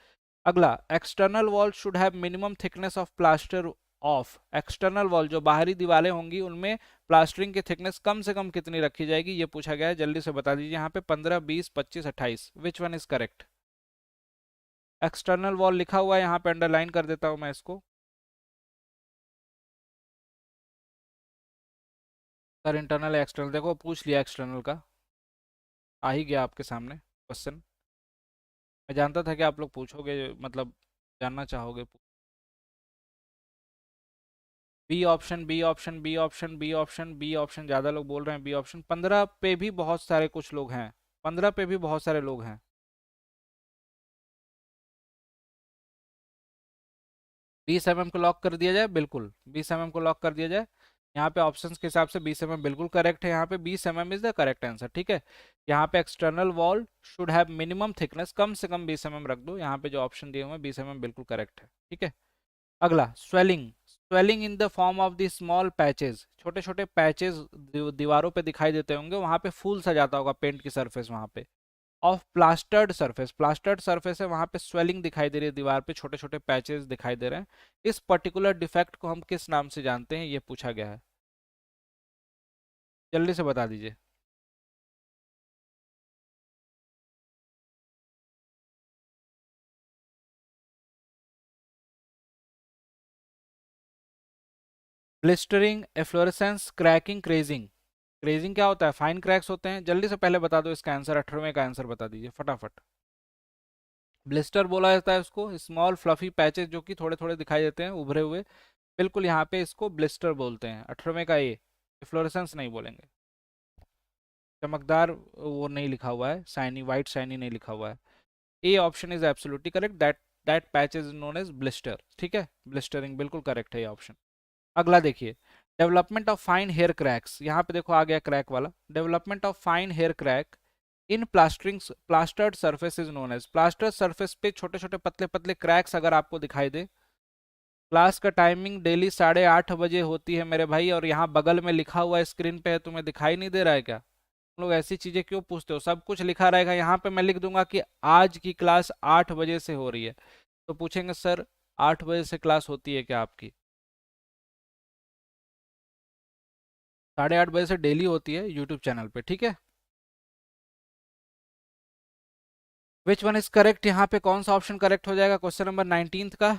अगला, external wall should have minimum thickness of plaster of, external wall जो बाहरी दीवारें होंगी उनमें प्लास्टरिंग की थिकनेस कम से कम कितनी रखी जाएगी, ये पूछा गया है, जल्दी से बता दीजिए। यहाँ पे 15, 20, 25, 28, विच one is correct? External wall लिखा हुआ है यहाँ पे, अंडरलाइन कर देता हूँ मैं इसको। सर इंटरनल है एक्सटर्नल, देखो पूछ लिया एक्सटर्नल का, आ ही गया आपके सामने क्वेश्चन, मैं जानता था कि आप लोग पूछोगे, मतलब जानना चाहोगे। B option, B option, B option, B option, B option, ज्यादा लोग बोल रहे हैं बी ऑप्शन, 15 पे भी बहुत सारे कुछ लोग हैं, 15 पे भी बहुत सारे लोग हैं। 20 mm को लॉक कर दिया जाए, बिल्कुल 20 mm को लॉक कर दिया जाए। यहाँ पे ऑप्शंस के हिसाब से 20 mm बिल्कुल करेक्ट है, यहाँ पे 20 mm is the correct answer, ठीक है। यहाँ पे external wall should have minimum thickness, कम से कम 20 mm रख दो, यहाँ पे जो ऑप्शन दिए हुए हैं 20 mm बिल्कुल करेक्ट है, ठीक है। अगला, swelling, swelling in the form of the small patches, छोटे छोटे पैचेस दीवारों पे दिखाई देते होंगे, वहां पे फूल सा जाता होगा पेंट की सरफेस वहां पे, of plastered surface, plastered surface है वहां पे स्वेलिंग दिखाई दे रही है, दीवार पे छोटे छोटे पैचेस दिखाई दे रहे हैं, इस पर्टिकुलर डिफेक्ट को हम किस नाम से जानते हैं, ये पूछा गया है, जल्दी से बता दीजिए। ब्लिस्टरिंग, एफ्लोरेसेंस, क्रैकिंग, क्रेजिंग, क्रेजिंग क्या होता है, फाइन क्रैक्स होते हैं, जल्दी से पहले बता दो इसका आंसर, 18वें का आंसर बता दीजिए फटाफट। ब्लिस्टर बोला जाता है उसको, स्मॉल फ्लफी पैचेस जो कि थोड़े थोड़े दिखाई देते हैं उभरे हुए, बिल्कुल यहाँ पे इसको ब्लिस्टर बोलते हैं, 18वें का ए, फ्लोरेसेंस नहीं बोलेंगे, चमकदार वो नहीं लिखा हुआ है, शाइनी, वाइट शाइनी नहीं लिखा हुआ है। A option is absolutely correct, that patch is known as blister, ठीक है, ब्लिस्टरिंग बिल्कुल करेक्ट है ये ऑप्शन। अगला देखिए, development of fine hair cracks, यहाँ पे देखो आ गया क्रैक वाला, development of fine hair crack in plastering, plastered surface is known as, plastered surface पे छोटे छोटे पतले पतले क्रैक्स अगर आपको दिखाई दे, क्लास का टाइमिंग डेली 8:30 बजे होती है मेरे भाई, और यहाँ बगल में लिखा हुआ स्क्रीन पे है, तुम्हें दिखाई नहीं दे रहा है क्या? तुम लोग ऐसी चीजें क्यों पूछते हो, सब कुछ लिखा रहेगा यहाँ पे, मैं लिख दूंगा कि आज की क्लास 8 बजे से हो रही है, तो पूछेंगे सर 8 बजे से क्लास होती है क्या आपकी? 8:30 बजे से डेली होती है यूट्यूब चैनल पे, ठीक है। Which one is correct? यहाँ पे कौन सा ऑप्शन करेक्ट हो जाएगा क्वेश्चन नंबर 19 का?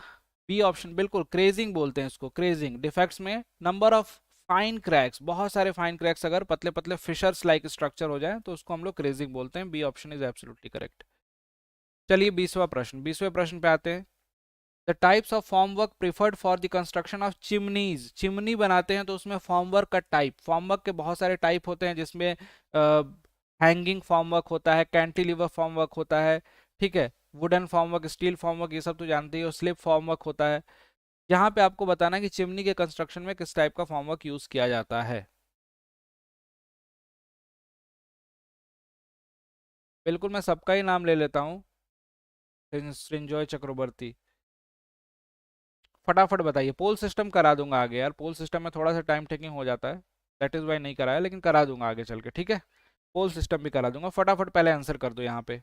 बी ऑप्शन, बिल्कुल। क्रेजिंग बोलते हैं इसको, क्रेजिंग। डिफेक्ट्स में नंबर ऑफ फाइन क्रैक्स, बहुत सारे फाइन क्रैक्स अगर पतले पतले फिशर्स लाइक स्ट्रक्चर हो जाए तो उसको हम लोग क्रेजिंग बोलते हैं। B option is absolutely correct. चलिए 20वां प्रश्न, 20वें प्रश्न पे आते हैं। The types of formwork preferred for the construction of chimneys. Chimney बनाते हैं तो उसमें फॉर्मवर्क का टाइप, फॉर्मवर्क के बहुत सारे टाइप होते हैं, जिसमें हैंगिंग फॉर्मवर्क होता है, कैंटिलीवर फॉर्मवर्क होता है, ठीक है, वुडन फॉर्मवर्क, स्टील फॉर्मवर्क, ये सब तो जानते ही हो, स्लिप फॉर्मवर्क होता है। यहाँ पे आपको बताना है कि चिमनी के कंस्ट्रक्शन में किस टाइप का फॉर्मवर्क यूज किया जाता है। बिल्कुल, मैं सबका ही नाम ले लेता हूँ। सृंजोय चक्रवर्ती, फटाफट बताइए। पोल सिस्टम करा दूंगा आगे यार, पोल सिस्टम में थोड़ा सा टाइम टेकिंग हो जाता है, दैट इज वाई नहीं कराया, लेकिन करा दूंगा आगे चल के, ठीक है। पोल सिस्टम भी करा दूंगा, फटाफट पहले आंसर कर दो यहाँ पे।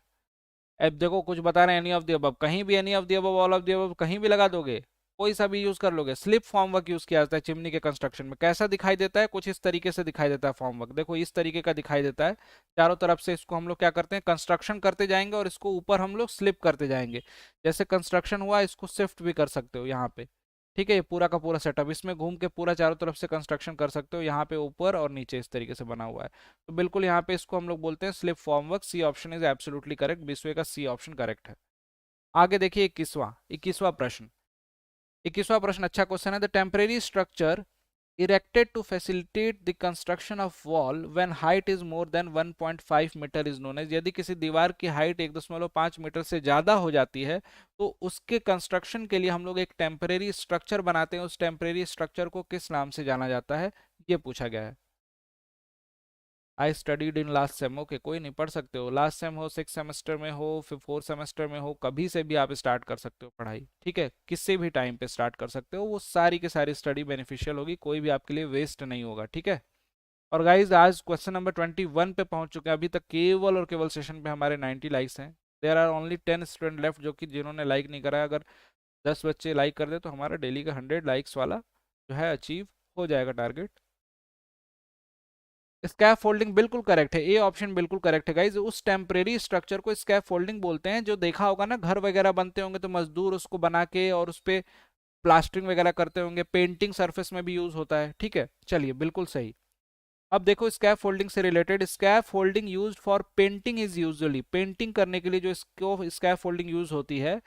अब देखो कुछ बता रहे हैं एनी ऑफ द अबव, कहीं भी any of the above, all of the above, कहीं भी लगा दोगे, कोई सा भी यूज कर लोगे। स्लिप फॉर्मवर्क यूज किया जाता है चिमनी के कंस्ट्रक्शन में। कैसा दिखाई देता है? कुछ इस तरीके से दिखाई देता है फॉर्मवर्क, देखो इस तरीके का दिखाई देता है। चारों तरफ से इसको हम लोग क्या करते हैं, कंस्ट्रक्शन करते जाएंगे और इसको ऊपर हम लोग स्लिप करते जाएंगे। जैसे कंस्ट्रक्शन हुआ, इसको शिफ्ट भी कर सकते हो यहाँ पे, ठीक है। ये पूरा का पूरा सेटअप, इसमें घूम के पूरा चारों तरफ से कंस्ट्रक्शन कर सकते हो, यहाँ पे ऊपर और नीचे इस तरीके से बना हुआ है। तो बिल्कुल यहाँ पे इसको हम लोग बोलते हैं slip formwork. C option is absolutely correct, 20वें का सी ऑप्शन करेक्ट है। आगे देखिए 21वां प्रश्न। 21वां प्रश्न अच्छा क्वेश्चन है। The temporary structure erected to facilitate the construction of wall when height is more than 1.5 metre is known as। यदि किसी दीवार की हाइट 1.5 मीटर से ज्यादा हो जाती है तो उसके कंस्ट्रक्शन के लिए हम लोग एक टेम्परेरी स्ट्रक्चर बनाते हैं। उस टेम्परेरी स्ट्रक्चर को किस नाम से जाना जाता है, ये पूछा गया है। I studied in last sem, okay, कोई नहीं, पढ़ सकते हो। लास्ट सेम हो, 6 सेमेस्टर में हो, फिर 4 सेमेस्टर में हो, कभी से भी आप स्टार्ट कर सकते हो पढ़ाई, ठीक है। किसी भी टाइम पे स्टार्ट कर सकते हो, वो सारी की सारी स्टडी बेनिफिशियल होगी, कोई भी आपके लिए वेस्ट नहीं होगा, ठीक है। और गाइज आज क्वेश्चन नंबर 21 पे पहुंच चुके हैं। अभी तक केवल और केवल सेशन पे हमारे 90 लाइक्स हैं। There are only 10 student left जो कि जिन्होंने लाइक नहीं करा है। अगर 10 बच्चे लाइक कर दे तो हमारा डेली का 100 लाइक्स वाला जो है अचीव हो जाएगा टारगेट। स्कैफ फोल्डिंग बिल्कुल करेक्ट है, ए ऑप्शन बिल्कुल करेक्ट है गाइज। उस टेम्परेरी स्ट्रक्चर को स्कैफ फोल्डिंग बोलते हैं। जो देखा होगा ना, घर वगैरह बनते होंगे तो मजदूर उसको बना के और उस पे प्लास्टरिंग वगैरह करते होंगे, पेंटिंग सरफेस में भी यूज होता है, ठीक है। चलिए बिल्कुल सही। अब देखो स्कैफ फोल्डिंग से related, scaffolding used for painting is usually, painting करने के लिए जो स्कैफ फोल्डिंग यूज होती है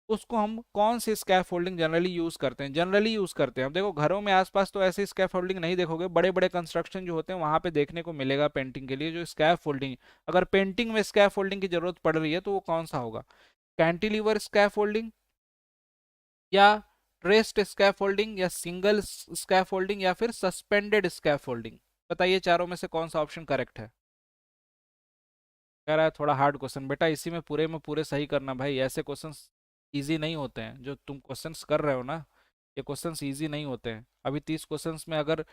उसको हम कौन सी स्कैफोल्डिंग जनरली यूज करते हैं? जनरली यूज करते हैं, अब देखो घरों में आसपास तो ऐसी स्कैफोल्डिंग नहीं देखोगे, बड़े बड़े कंस्ट्रक्शन जो होते हैं वहां पे देखने को मिलेगा पेंटिंग के लिए जो स्कैफोल्डिंग। अगर पेंटिंग में स्कैफोल्डिंग की जरूरत पड़ रही है तो वो कौन सा होगा? कैंटिलीवर स्कैफोल्डिंग, या ट्रेस्ड स्कैफोल्डिंग, या सिंगल स्कैफोल्डिंग, या फिर सस्पेंडेड स्कैफोल्डिंग? बताइए चारों में से कौन सा ऑप्शन करेक्ट है? कह रहा है थोड़ा हार्ड क्वेश्चन, बेटा इसी में पूरे सही करना भाई, ऐसे क्वेश्चंस इजी नहीं होते हैं जो तुम क्वेश्चंस कर रहे हो ना, ये क्वेश्चंस इजी नहीं होते हैं। अभी 30 क्वेश्चंस में अगर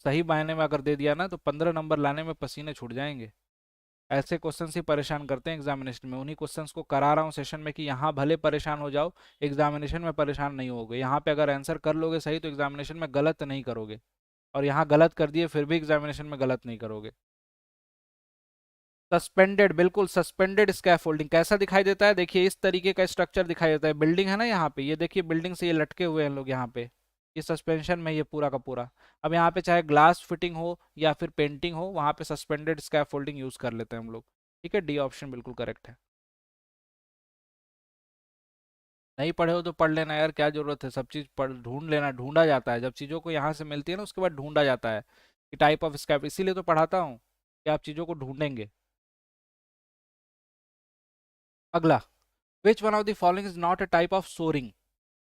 सही मायने में अगर दे दिया ना तो 15 नंबर लाने में पसीने छूट जाएंगे। ऐसे क्वेश्चंस ही परेशान करते हैं एग्जामिनेशन में, उन्हीं क्वेश्चंस को करा रहा हूँ सेशन में कि यहाँ भले परेशान हो जाओ, एग्जामिनेशन में परेशान नहीं होगे। यहाँ पे अगर आंसर कर लोगे सही तो एग्जामिनेशन में गलत नहीं करोगे, और यहाँ गलत कर दिए फिर भी एग्जामिनेशन में गलत नहीं करोगे। सस्पेंडेड, बिल्कुल सस्पेंडेड स्कैफोल्डिंग कैसा दिखाई देता है? देखिए इस तरीके का स्ट्रक्चर दिखाई देता है। बिल्डिंग है ना यहाँ पे, ये देखिए बिल्डिंग से ये लटके हुए हैं लोग यहाँ पे, ये सस्पेंशन में ये पूरा का पूरा। अब यहाँ पे चाहे ग्लास फिटिंग हो या फिर पेंटिंग हो, वहां पे सस्पेंडेड स्कैफोल्डिंग यूज कर लेते हैं हम लोग, ठीक है। डी ऑप्शन बिल्कुल करेक्ट है। नहीं पढ़े हो तो पढ़ लेना यार, क्या जरूरत है, सब चीज पढ़ ढूंढ लेना, ढूंढा जाता है जब चीजों को यहाँ से मिलती है ना उसके बाद ढूंढा जाता है कि टाइप ऑफ स्कैफ, इसीलिए तो पढ़ाता हूँ कि आप चीजों को ढूंढेंगे। अगला, which one of the following is not a type of shoring?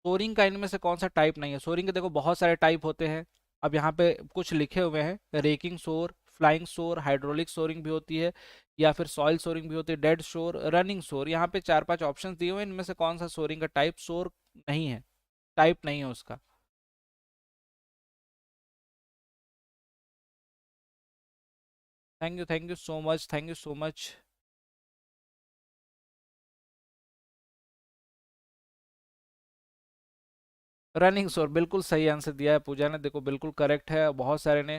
Shoring का इनमें से कौन सा टाइप नहीं है? सोरिंग के देखो बहुत सारे टाइप होते हैं, अब यहाँ पे कुछ लिखे हुए हैं। रेकिंग सोर, फ्लाइंग सोर, हाइड्रोलिक सोरिंग भी होती है, या फिर सॉइल सोरिंग भी होती है, डेड शोर, रनिंग शोर। यहाँ पे 4-5 ऑप्शन दिए हुए हैं, इनमें से कौन सा सोरिंग का टाइप शोर नहीं है, टाइप नहीं है उसका? Thank you so much, thank you so much. Running शोर बिल्कुल सही आंसर दिया है पूजा ने, देखो बिल्कुल करेक्ट है। बहुत सारे ने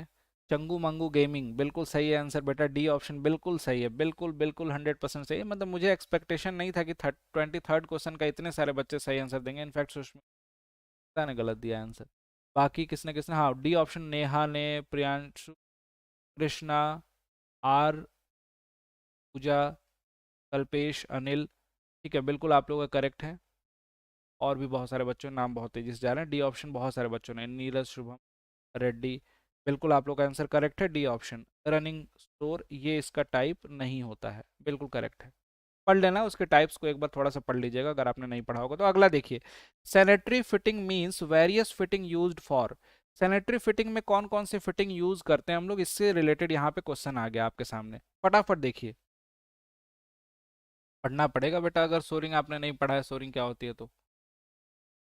चंगू मंगू गेमिंग, बिल्कुल सही है आंसर बेटा, डी ऑप्शन बिल्कुल सही है, बिल्कुल बिल्कुल 100% सही है। मतलब मुझे एक्सपेक्टेशन नहीं था कि 23rd क्वेश्चन का इतने सारे बच्चे सही आंसर देंगे, इनफैक्ट सुष्मिता ने गलत दिया आंसर। बाकी किसने किसने, हाँ डी ऑप्शन, नेहा ने, प्रियांशु, कृष्णा, आर, पूजा, कल्पेश, अनिल, ठीक है बिल्कुल आप लोग करेक्ट हैं। और भी बहुत सारे बच्चों के नाम बहुत तेजी से जा रहे हैं, डी ऑप्शन बहुत सारे बच्चों ने, नीरज, शुभम, रेड्डी, बिल्कुल आप लोग का आंसर करेक्ट है डी ऑप्शन। रनिंग स्टोर ये इसका टाइप नहीं होता है, बिल्कुल करेक्ट है। पढ़ लेना उसके टाइप्स को एक बार थोड़ा सा पढ़ लीजिएगा अगर आपने नहीं पढ़ा होगा तो। अगला देखिए, sanitary fitting means various fitting used for. Sanitary fitting में कौन कौन से फिटिंग यूज करते हैं हम लोग, इससे रिलेटेड यहाँ पे क्वेश्चन आ गया आपके सामने, फटाफट देखिए। पढ़ना पड़ेगा बेटा, अगर सोरिंग आपने नहीं पढ़ा है, सोरिंग क्या होती है तो।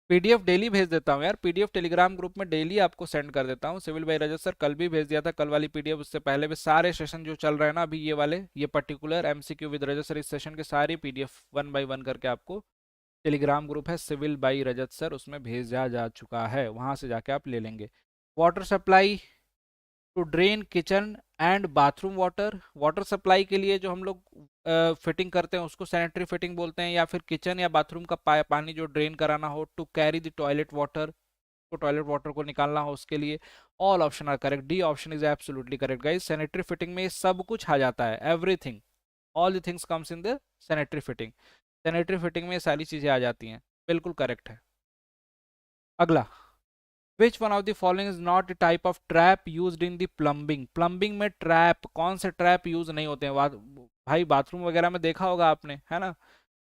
पीडीएफ डेली भेज देता हूँ यार, पीडीएफ टेलीग्राम ग्रुप में डेली आपको सेंड कर देता हूँ। सिविल भाई रजत सर कल भी भेज दिया था, कल वाली पीडीएफ, उससे पहले भी सारे सेशन जो चल रहे हैं ना अभी, ये वाले, ये particular MCQ with Rajat sir, इस सेशन के सारी पीडीएफ 1 बाय 1 करके आपको, टेलीग्राम ग्रुप है सिविल बाई रजत सर, उसमें भेजा जा चुका है, वहां से जाके आप ले लेंगे। Water supply to drain kitchen and bathroom water, water supply के लिए जो हम लोग फिटिंग करते हैं उसको सैनिटरी फिटिंग बोलते हैं, या फिर किचन या बाथरूम का पानी जो ड्रेन कराना हो, to carry the toilet water, को टॉयलेट वाटर को निकालना हो उसके लिए। All option are correct, D option is absolutely correct guys. Sanitary fitting में ये सब कुछ आ जाता है, everything, all the things comes in the sanitary fitting. Sanitary fitting में ये सारी चीजें आ जाती हैं, बिल्कुल करेक्ट है। अगला, which one of the following is not a type of trap used in the plumbing. Plumbing में ट्रैप, कौन से ट्रैप यूज नहीं होते हैं भाई, बाथरूम वगैरह में देखा होगा आपने, है ना,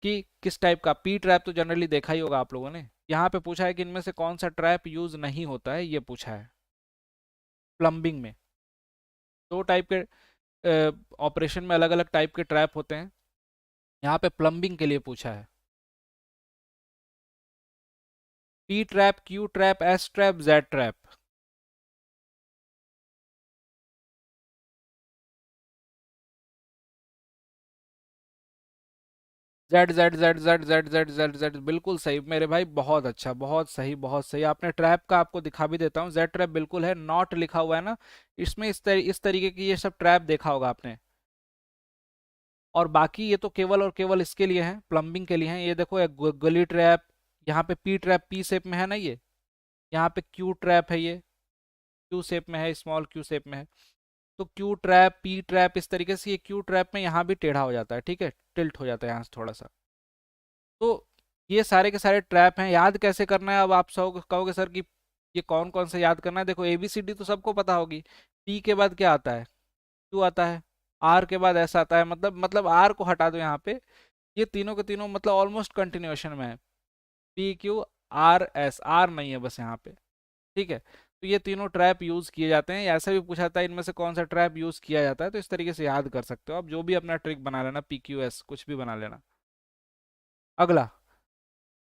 कि किस टाइप का, पी ट्रैप तो जनरली देखा ही होगा आप लोगों ने। यहाँ पे पूछा है कि इनमें से कौन सा ट्रैप यूज नहीं होता है, ये पूछा है प्लम्बिंग में। दो टाइप के ऑपरेशन में अलग अलग टाइप के ट्रैप होते हैं, यहाँ पे प्लम्बिंग के लिए पूछा है। P trap, Q trap, S trap, Z trap. Z Z Z Z Z Z Z Z, बिल्कुल सही मेरे भाई, बहुत अच्छा, बहुत सही, बहुत सही। आपने ट्रैप का आपको दिखा भी देता हूँ, जेड ट्रैप बिल्कुल है, नॉट लिखा हुआ है ना, इसमें इस तरीके की ये सब ट्रैप देखा होगा आपने। और बाकी ये तो केवल और केवल इसके लिए है, प्लम्बिंग के लिए है। ये देखो एक गली ट्रैप, यहाँ पे पी ट्रैप, पी शेप में है ना ये, यहाँ पे क्यू ट्रैप है, ये क्यू शेप में है, स्मॉल क्यू शेप में है। तो क्यू ट्रैप, पी ट्रैप, इस तरीके से ये क्यू ट्रैप में यहाँ भी टेढ़ा हो जाता है, ठीक है, टिल्ट हो जाता है यहाँ से थोड़ा सा। तो ये सारे के सारे ट्रैप हैं, याद कैसे करना है, अब आप सब कहोगे सर कि ये कौन कौन से याद करना है। देखो एबीसीडी तो सबको पता होगी, पी के बाद क्या आता है, क्यू आता है, आर के बाद एस आता है, मतलब आर को हटा दो यहाँ पे, ये तीनों के तीनों मतलब ऑलमोस्ट कंटिन्यूएशन में है, P Q R S, R नहीं है बस यहाँ पे, ठीक है। तो ये तीनों ट्रैप यूज किए जाते हैं, ऐसा भी पूछा था इनमें से कौन सा ट्रैप यूज किया जाता है, तो इस तरीके से याद कर सकते हो आप, जो भी अपना ट्रिक बना लेना, पी क्यू एस कुछ भी बना लेना। अगला,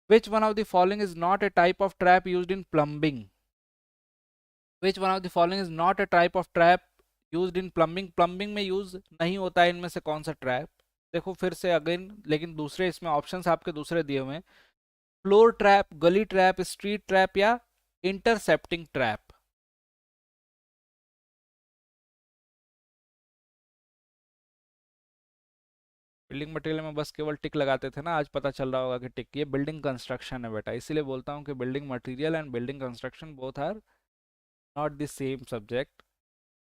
which one of the following is not a type of trap used in plumbing? Which one of the following is not a type of trap used in plumbing? Plumbing में यूज नहीं होता है इनमें से कौन सा ट्रैप। देखो फिर से अगेन, लेकिन दूसरे इसमें ऑप्शंस आपके दूसरे दिए हुए हैं, फ्लोर ट्रैप, गली ट्रैप, स्ट्रीट ट्रैप, या इंटरसेप्टिंग ट्रैप। बिल्डिंग मटेरियल में बस केवल टिक लगाते थे ना, आज पता चल रहा होगा कि टिक, ये बिल्डिंग कंस्ट्रक्शन है बेटा, इसीलिए बोलता हूँ कि building material and building construction both are not the same subject,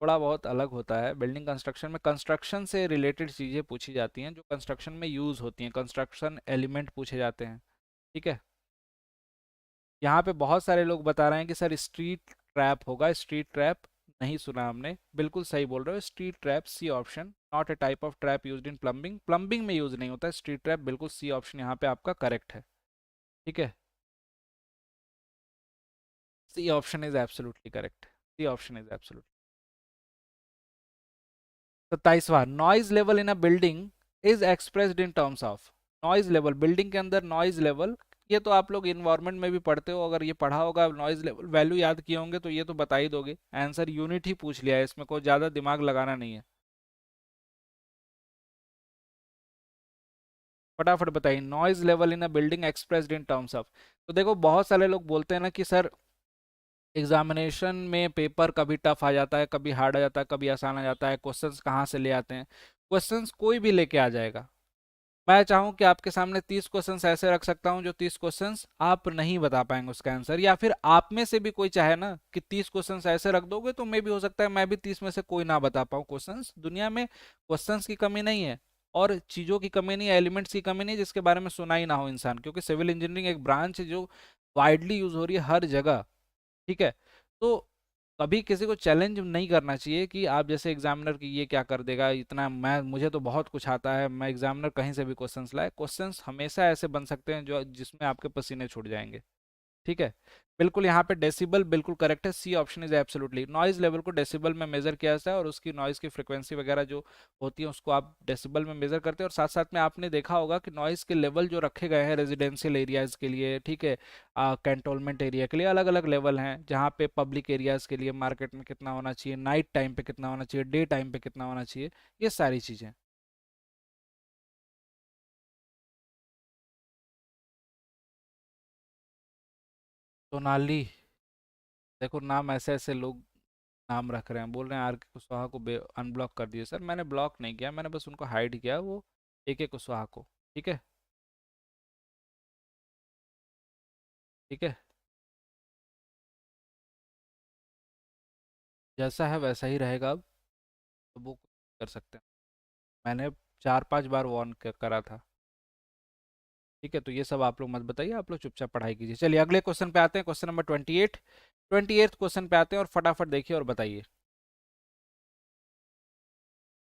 थोड़ा बहुत अलग होता है। बिल्डिंग कंस्ट्रक्शन में कंस्ट्रक्शन से रिलेटेड चीज़ें पूछी जाती हैं जो कंस्ट्रक्शन में यूज़ होती हैं, कंस्ट्रक्शन एलिमेंट पूछे जाते हैं, ठीक है। यहाँ पे बहुत सारे लोग बता रहे हैं कि सर स्ट्रीट ट्रैप होगा, स्ट्रीट ट्रैप नहीं सुना हमने, बिल्कुल सही बोल रहे हो, street trap C option, not a type of trap used in plumbing, plumbing में यूज नहीं होता स्ट्रीट ट्रैप, बिल्कुल सी ऑप्शन यहाँ पे आपका करेक्ट है, ठीक है। C option is absolutely correct, C option is absolute. 27वां, noise level in a building is expressed in terms of. Noise level, building के अंदर नॉइज लेवल, ये तो आप लोग इन्वायरमेंट में भी पढ़ते हो, अगर ये पढ़ा होगा, नॉइज लेवल वैल्यू याद किए होंगे तो ये तो बता ही दोगे, आंसर यूनिट ही पूछ लिया है, इसमें कोई ज़्यादा दिमाग लगाना नहीं है। फटाफट बताइए, noise level in a building expressed in terms of. तो देखो बहुत सारे लोग बोलते हैं ना कि सर एग्जामिनेशन में पेपर कभी टफ आ जाता है, कभी हार्ड आ जाता है, कभी आसान आ जाता है। क्वेश्चंस कहाँ से ले आते हैं, क्वेश्चंस कोई भी लेके आ जाएगा। मैं चाहूँ कि आपके सामने 30 क्वेश्चंस ऐसे रख सकता हूँ जो 30 क्वेश्चंस आप नहीं बता पाएंगे उसका आंसर, या फिर आप में से भी कोई चाहे ना कि 30 क्वेश्चंस ऐसे रख दोगे तो मे भी हो सकता है मैं भी 30 में से कोई ना बता पाऊँ क्वेश्चंस। दुनिया में क्वेश्चंस की कमी नहीं है, और चीज़ों की कमी नहीं है, एलिमेंट्स की कमी नहीं है जिसके बारे में सुना ही ना हो इंसान, क्योंकि सिविल इंजीनियरिंग एक ब्रांच है जो वाइडली यूज हो रही है हर जगह। ठीक है। तो कभी किसी को चैलेंज नहीं करना चाहिए कि आप जैसे एग्जामिनर की ये क्या कर देगा, इतना मैं मुझे तो बहुत कुछ आता है, मैं एग्जामिनर कहीं से भी क्वेश्चंस लाए। क्वेश्चंस हमेशा ऐसे बन सकते हैं जो जिसमें आपके पसीने छूट जाएंगे। ठीक है। बिल्कुल यहाँ पे डेसिबल बिल्कुल करेक्ट है, C option is absolutely. Noise level को डेसिबल में मेजर किया जाता है, और उसकी नॉइज की फ्रिक्वेंसी वगैरह जो होती है उसको आप डेसिबल में मेजर करते हैं। और साथ साथ में आपने देखा होगा कि नॉइज के लेवल जो रखे गए हैं रेजिडेंशियल एरियाज के लिए, ठीक है, कैंटोनमेंट एरिया के लिए अलग अलग लेवल हैं, जहाँ पे पब्लिक एरियाज के लिए मार्केट में कितना होना चाहिए, नाइट टाइम पे कितना होना चाहिए, डे टाइम पे कितना होना चाहिए, ये सारी चीज़ें। सोनाली, देखो नाम ऐसे ऐसे लोग नाम रख रहे हैं, बोल रहे हैं आर के कुशवाहा को अनब्लॉक कर दिए। सर मैंने ब्लॉक नहीं किया, मैंने बस उनको हाइड किया, वो AK कुशवाहा को। ठीक है। ठीक है। जैसा है वैसा ही रहेगा अब, तो वो कर सकते हैं। मैंने 4 5 बार वार्न करा था। ठीक है, तो ये सब आप लोग मत बताइए, आप लोग चुपचाप पढ़ाई कीजिए। चलिए अगले क्वेश्चन पे आते हैं, क्वेश्चन नंबर 28। 28 क्वेश्चन पे आते हैं, और फटाफट देखिए और बताइए।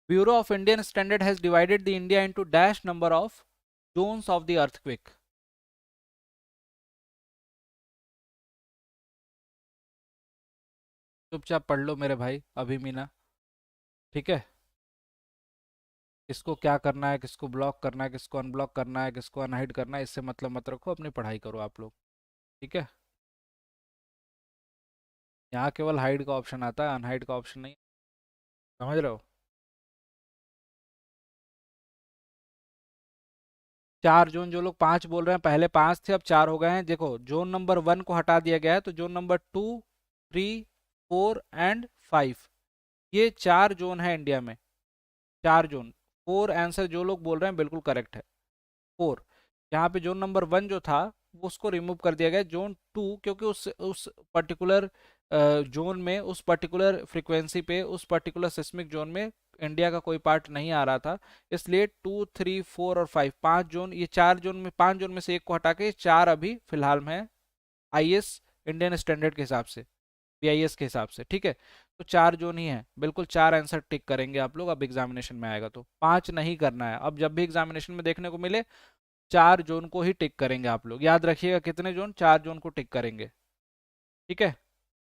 Bureau of Indian standard has divided the India into dash number of zones of the earthquake. चुपचाप पढ़ लो मेरे भाई अभी मीना। ठीक है। किसको क्या करना है, किसको ब्लॉक करना है, किसको अनब्लॉक करना है, किसको अनहाइड करना है, इससे मतलब मत रखो, अपनी पढ़ाई करो आप लोग। ठीक है। यहाँ केवल हाइड का ऑप्शन आता है, अनहाइड का ऑप्शन नहीं। समझ रहे हो। 4 जोन, जो लोग 5 बोल रहे हैं, पहले 5 थे अब 4 हो गए हैं। देखो जोन नंबर 1 को हटा दिया गया है, तो जोन नंबर 2, 3, 4 एंड 5, ये 4 जोन है इंडिया में। 4 जोन। 4 आंसर जो लोग बोल रहे हैं बिल्कुल करेक्ट है। 4। यहाँ पे जोन नंबर 1 जो था वो उसको रिमूव कर दिया गया। जोन 2, क्योंकि उस पर्टिकुलर जोन में, उस पर्टिकुलर फ्रिक्वेंसी पे, उस पर्टिकुलर सिस्मिक जोन में इंडिया का कोई पार्ट नहीं आ रहा था, इसलिए 2 3 4 और 5, 5 जोन, ये 4 जोन में, 5 जोन में से एक को हटा के 4 अभी फिलहाल में IS इंडियन स्टैंडर्ड के हिसाब से, BIS के हिसाब से। ठीक है। तो 4 जोन ही है, बिल्कुल 4 आंसर टिक करेंगे आप लोग। अब एग्जामिनेशन में आएगा तो 5 नहीं करना है, अब जब भी एग्जामिनेशन में देखने को मिले 4 जोन को ही टिक करेंगे आप लोग। याद रखिएगा कितने जोन, 4 जोन को टिक करेंगे। ठीक है।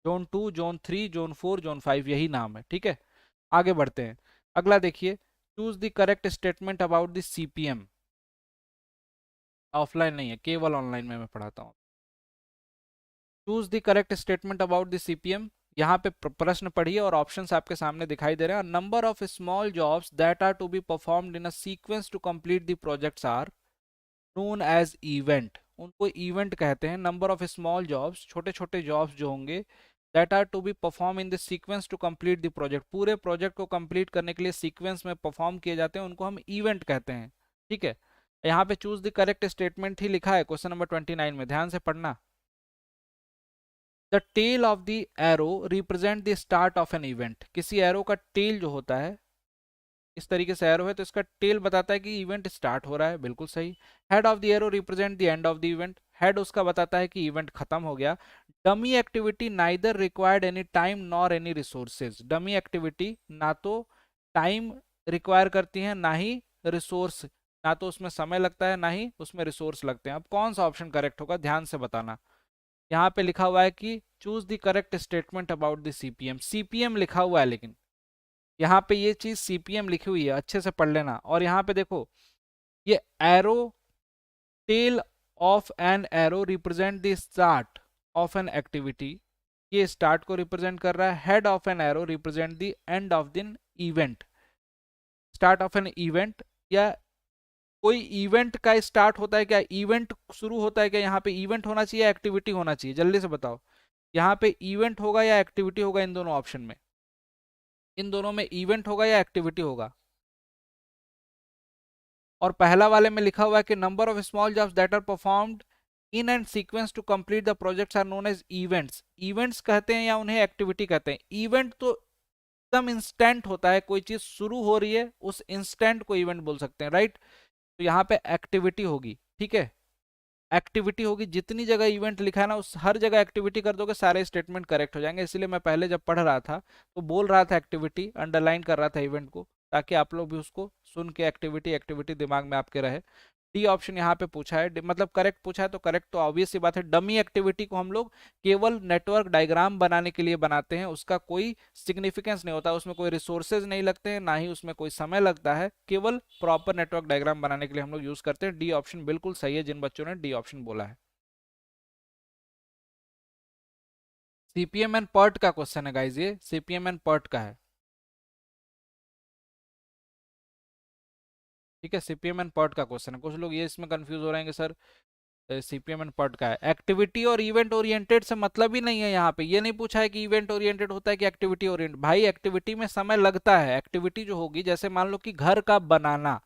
जोन 2, जोन 3, जोन 4, जोन 5, यही नाम है। ठीक है। आगे बढ़ते हैं। अगला देखिए, choose the correct statement about the CPM। Offline नहीं है, केवल ऑनलाइन में मैं पढ़ाता हूँ। Choose the correct statement about the CPM। यहाँ पे प्रश्न पढ़िए और ऑप्शंस आपके सामने दिखाई दे रहे हैं। Number of small jobs that are to be performed in a sequence to complete the projects are known as event. उनको इवेंट कहते हैं। नंबर ऑफ स्मॉल जॉब्स, छोटे छोटे जॉब्स जो होंगे, that are to be perform in the sequence to complete the project, पूरे प्रोजेक्ट को कंप्लीट करने के लिए सीक्वेंस में परफॉर्म किए जाते हैं, उनको हम इवेंट कहते हैं। ठीक है। यहाँ पे चूज द करेक्ट स्टेटमेंट ही लिखा है क्वेश्चन नंबर 29 में, ध्यान से पढ़ना। The tail of the arrow represent the start of an event. किसी एरो का टेल जो होता है, इस तरीके से एरो है तो इसका टेल बताता है कि इवेंट स्टार्ट हो रहा है, बिल्कुल सही। Head of the arrow represent the end of the event. Head उसका बताता है कि इवेंट खत्म हो गया। Dummy activity neither required any time nor any resources. Dummy activity ना तो टाइम रिक्वायर करती है, ना ही रिसोर्स, ना तो उसमें समय लगता है, ना ही उसमें रिसोर्स लगते हैं। अब कौन सा ऑप्शन करेक्ट होगा, ध्यान से बताना। यहाँ पे लिखा हुआ है कि choose the correct statement about the CPM। CPM लिखा हुआ है, लेकिन यहाँ पे ये चीज CPM लिखी हुई है, अच्छे से पढ़ लेना। और यहाँ पे देखो, ये arrow, tail of an arrow represent the start of an activity, ये स्टार्ट को रिप्रेजेंट कर रहा है। Head of an arrow represent the end of the event. Start of an event, या कोई इवेंट का स्टार्ट होता है क्या, इवेंट शुरू होता है क्या, यहाँ पे इवेंट होना चाहिए, एक्टिविटी होना चाहिए, जल्दी से बताओ। यहाँ पे इवेंट होगा या एक्टिविटी होगा इन दोनों ऑप्शन में? इन दोनों में इवेंट होगा या एक्टिविटी होगा? और पहला वाले में लिखा हुआ है कि number of small jobs that are performed in and sequence to complete the projects are known as events. Events कहते हैं या उन्हें एक्टिविटी कहते हैं? इवेंट तो एकदम इंस्टेंट होता है, कोई चीज शुरू हो रही है उस इंस्टेंट को इवेंट बोल सकते हैं, राइट? तो यहाँ पे एक्टिविटी होगी, ठीक है, एक्टिविटी होगी। जितनी जगह इवेंट लिखा है ना, उस हर जगह एक्टिविटी कर दोगे, सारे स्टेटमेंट करेक्ट हो जाएंगे। इसलिए मैं पहले जब पढ़ रहा था तो बोल रहा था एक्टिविटी, अंडरलाइन कर रहा था इवेंट को, ताकि आप लोग भी उसको सुन के एक्टिविटी एक्टिविटी दिमाग में आपके रहे। डी ऑप्शन यहाँ पे पूछा है, मतलब करेक्ट पूछा है, तो करेक्ट तो ऑब्वियस सी बात है। डमी एक्टिविटी को हम लोग केवल नेटवर्क डायग्राम बनाने के लिए बनाते हैं, उसका कोई सिग्निफिकेंस नहीं होता, उसमें कोई रिसोर्सेज नहीं लगते हैं, ना ही उसमें कोई समय लगता है, केवल प्रॉपर नेटवर्क डायग्राम बनाने के लिए हम लोग यूज करते हैं। डी ऑप्शन बिल्कुल सही है जिन बच्चों ने डी ऑप्शन बोला है। सीपीएम एंड पर्ट का क्वेश्चन है गाइज, ये सीपीएम एंड पर्ट का है, ठीक है, सीपीएम एंड पर्ट का क्वेश्चन है। कुछ लोग ये इसमें कंफ्यूज हो रहे हैं कि सर सीपीएम एंड पर्ट का है। एक्टिविटी और इवेंट ओरिएंटेड से मतलब ही नहीं है, यहाँ पे ये नहीं पूछा है कि इवेंट ओरिएंटेड होता है कि एक्टिविटी ओरिएंटेड। भाई एक्टिविटी में समय लगता है, एक्टिविटी जो होगी, जैसे मान लो कि घर का बनाना,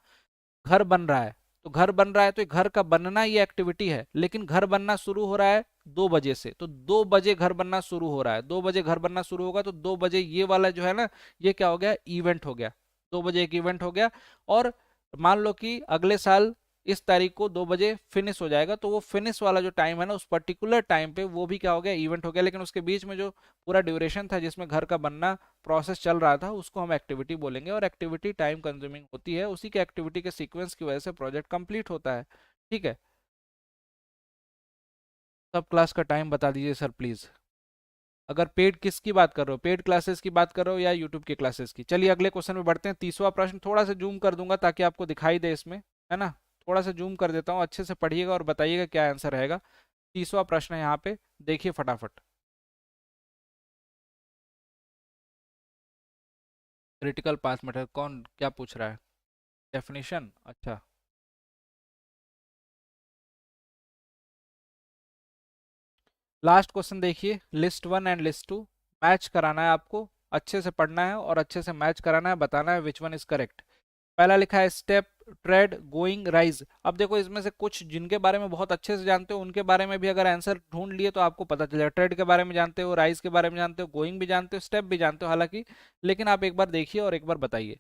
घर बन रहा है, तो घर बन रहा है तो घर का बनना ये एक्टिविटी है, लेकिन घर बनना शुरू हो रहा है 2 बजे से, तो 2 बजे घर बनना शुरू हो रहा है, 2 बजे घर बनना शुरू होगा, तो 2 बजे ये वाला जो है ना, ये क्या हो गया, इवेंट हो गया, 2 बजे एक इवेंट हो गया। और मान लो कि अगले साल इस तारीख को 2 बजे फिनिश हो जाएगा, तो वो फिनिश वाला जो टाइम है ना, उस पर्टिकुलर टाइम पे वो भी क्या हो गया, इवेंट हो गया। लेकिन उसके बीच में जो पूरा ड्यूरेशन था जिसमें घर का बनना प्रोसेस चल रहा था, उसको हम एक्टिविटी बोलेंगे। और एक्टिविटी टाइम कंज्यूमिंग होती है, उसी के एक्टिविटी के सीक्वेंस की वजह से प्रोजेक्ट कंप्लीट होता है, ठीक है। सब क्लास का टाइम बता दीजिए सर प्लीज। अगर पेड किसकी बात कर रहे हो, पेड क्लासेस की बात कर रहे हो या यूट्यूब की क्लासेस की? चलिए अगले क्वेश्चन में बढ़ते हैं। 30वां प्रश्न, थोड़ा सा जूम कर दूंगा ताकि आपको दिखाई दे इसमें, है ना, थोड़ा सा जूम कर देता हूँ, अच्छे से पढ़िएगा और बताइएगा क्या आंसर रहेगा। 30वां प्रश्न है यहाँ पे, देखिए फटाफट। क्रिटिकल पाथ मेथड कौन क्या पूछ रहा है? डेफिनेशन, अच्छा। लास्ट क्वेश्चन देखिए, लिस्ट 1 एंड लिस्ट 2 मैच कराना है आपको, अच्छे से पढ़ना है और अच्छे से मैच कराना है, बताना है विच वन इज करेक्ट। पहला लिखा है स्टेप, ट्रेड, गोइंग, राइज। अब देखो इसमें से कुछ जिनके बारे में बहुत अच्छे से जानते हो उनके बारे में भी अगर आंसर ढूंढ लिए तो आपको पता चलेगा। ट्रेड के बारे में जानते हो, राइज के बारे में जानते हो, गोइंग भी जानते हो, स्टेप भी जानते हो हालांकि, लेकिन आप एक बार देखिए और एक बार बताइए।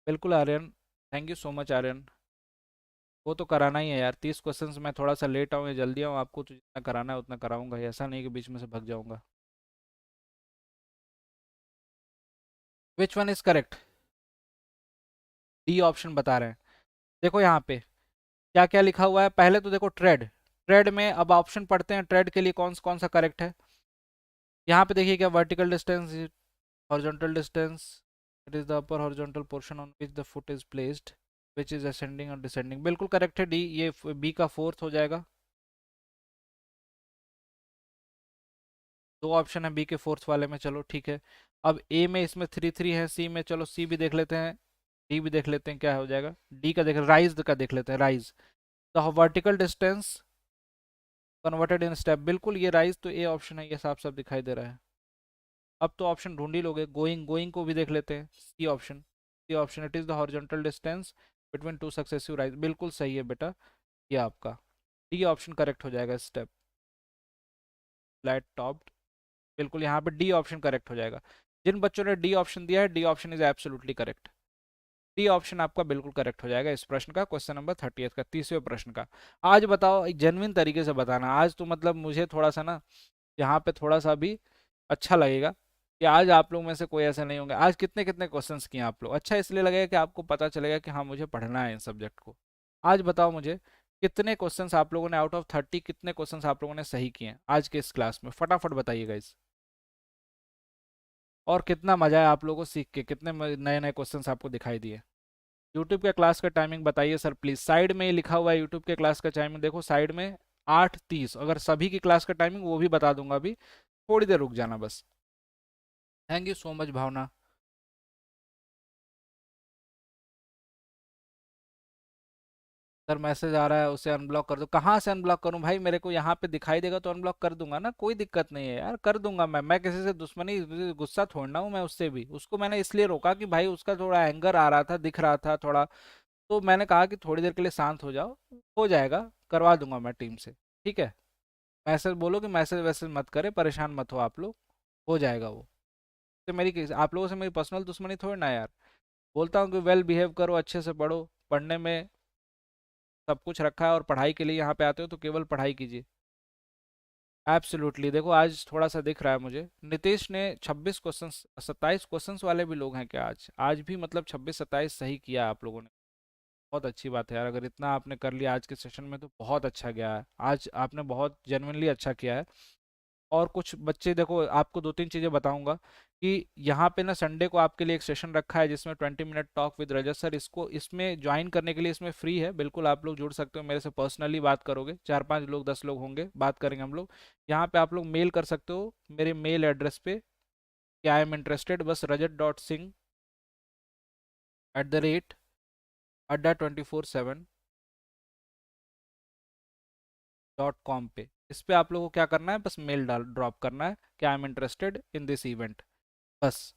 बिल्कुल Aryan, thank you so much Aryan. वो तो कराना ही है यार, 30 क्वेश्चन मैं थोड़ा सा लेट आऊँ या जल्दी आऊँ, आपको तो जितना कराना है उतना कराऊंगा, ऐसा नहीं कि बीच में से भग जाऊंगा। विच one is correct? D option बता रहे हैं। देखो यहाँ पे क्या क्या लिखा हुआ है, पहले तो देखो ट्रेड, ट्रेड में अब ऑप्शन पढ़ते हैं, ट्रेड के लिए कौन कौन सा करेक्ट है। यहाँ पे देखिए क्या, vertical distance, horizontal distance, it is the upper horizontal portion on which the foot is placed, which is ascending और डिसेंडिंग, बिल्कुल करेक्ट है डी, ये बी का फोर्थ हो जाएगा। दो ऑप्शन है बी के फोर्थ वाले में, चलो ठीक है। अब ए में इसमें 3 3 है, सी में चलो सी भी देख लेते हैं, डी भी देख लेते हैं क्या हो जाएगा। डी का देख, राइज का देख लेते हैं, rise the vertical distance converted in step, बिल्कुल ये राइज तो ए ऑप्शन है, ये साफ साफ दिखाई दे रहा है। अब तो ऑप्शन ढूंढ ही लोगे, गोइंग, गोइंग को भी देख लेते हैं, C option, C option, it is the horizontal distance between two successive rise, बिल्कुल सही है बेटा, ये आपका डी ऑप्शन करेक्ट हो जाएगा, स्टेप फ्लैट टॉप्ड, बिल्कुल यहाँ पे डी ऑप्शन करेक्ट हो जाएगा। जिन बच्चों ने डी ऑप्शन दिया है, D option is absolutely correct, D option आपका बिल्कुल करेक्ट हो जाएगा इस प्रश्न का, क्वेश्चन नंबर 30 का, 30वें प्रश्न का। आज बताओ, एक जेन्युइन तरीके से बताना, आज तो मतलब मुझे थोड़ा सा ना यहाँ पे थोड़ा सा भी अच्छा लगेगा कि आज आप लोग में से कोई ऐसे नहीं होंगे। आज कितने कितने क्वेश्चंस किए आप लोग, अच्छा इसलिए लगेगा कि आपको पता चलेगा कि हाँ मुझे पढ़ना है इन सब्जेक्ट को। आज बताओ मुझे कितने क्वेश्चंस आप लोगों ने आउट ऑफ 30, कितने क्वेश्चंस आप लोगों ने सही किए हैं आज के इस क्लास में, फटाफट बताइएगा इस। और कितना मजा है आप लोगों को सीख के, कितने नए नए क्वेश्चंस आपको दिखाई दिए। यूट्यूब के क्लास का टाइमिंग बताइए सर प्लीज, साइड में ही लिखा हुआ है यूट्यूब के क्लास का टाइमिंग, देखो साइड में 8:30, अगर सभी की क्लास का टाइमिंग वो भी बता दूंगा अभी। थोड़ी देर रुक जाना बस। Thank you so much Bhavna. Sir message आ रहा है उसे अनब्लॉक कर दो। कहाँ से अनब्लॉक करूं भाई, मेरे को यहाँ पे दिखाई देगा तो अनब्लॉक कर दूंगा ना, कोई दिक्कत नहीं है यार, कर दूंगा मैं किसी से दुश्मनी गुस्सा छोड़ना हूँ मैं उससे भी। उसको मैंने इसलिए रोका कि भाई उसका थोड़ा एंगर आ रहा था, दिख रहा था थोड़ा, तो मैंने कहा कि थोड़ी देर के लिए शांत हो जाओ, हो जाएगा, करवा दूंगा मैं टीम से। ठीक है, मैसेज बोलो कि मैसेज वैसेज मत करे, परेशान मत हो आप लोग, हो जाएगा वो। तो आप लोगों से मेरी पर्सनल दुश्मनी थोड़ी ना यार। बोलता हूँ कि वेल बिहेव करो, अच्छे से पढ़ो, पढ़ने में सब कुछ रखा है, और पढ़ाई के लिए यहाँ पे आते हो तो केवल पढ़ाई कीजिए। एब्सोल्युटली, देखो आज थोड़ा सा दिख रहा है मुझे, नीतीश ने 26 क्वेश्चंस, 27 क्वेश्चंस वाले भी लोग हैं क्या आज, आज भी मतलब 26 27 सही किया आप लोगों ने। बहुत अच्छी बात है यार, अगर इतना आपने कर लिया आज के सेशन में तो बहुत अच्छा गया है, आज आपने बहुत जेन्युइनली अच्छा किया है। और कुछ बच्चे देखो, आपको दो तीन चीज़ें बताऊंगा कि यहाँ पे ना संडे को आपके लिए एक सेशन रखा है जिसमें 20 minute talk with Rajat sir, इसको इसमें ज्वाइन करने के लिए इसमें फ्री है, बिल्कुल आप लोग जुड़ सकते हो, मेरे से पर्सनली बात करोगे, 4 5 लोग 10 लोग होंगे, बात करेंगे हम लोग। यहाँ पे आप लोग मेल कर सकते हो मेरे मेल एड्रेस पे कि आई एम इंटरेस्टेड, बस rajat.singh@24/7.com पे, इस पे आप लोगों को क्या करना है, बस मेल डाल ड्रॉप करना है कि I am interested in this event, बस।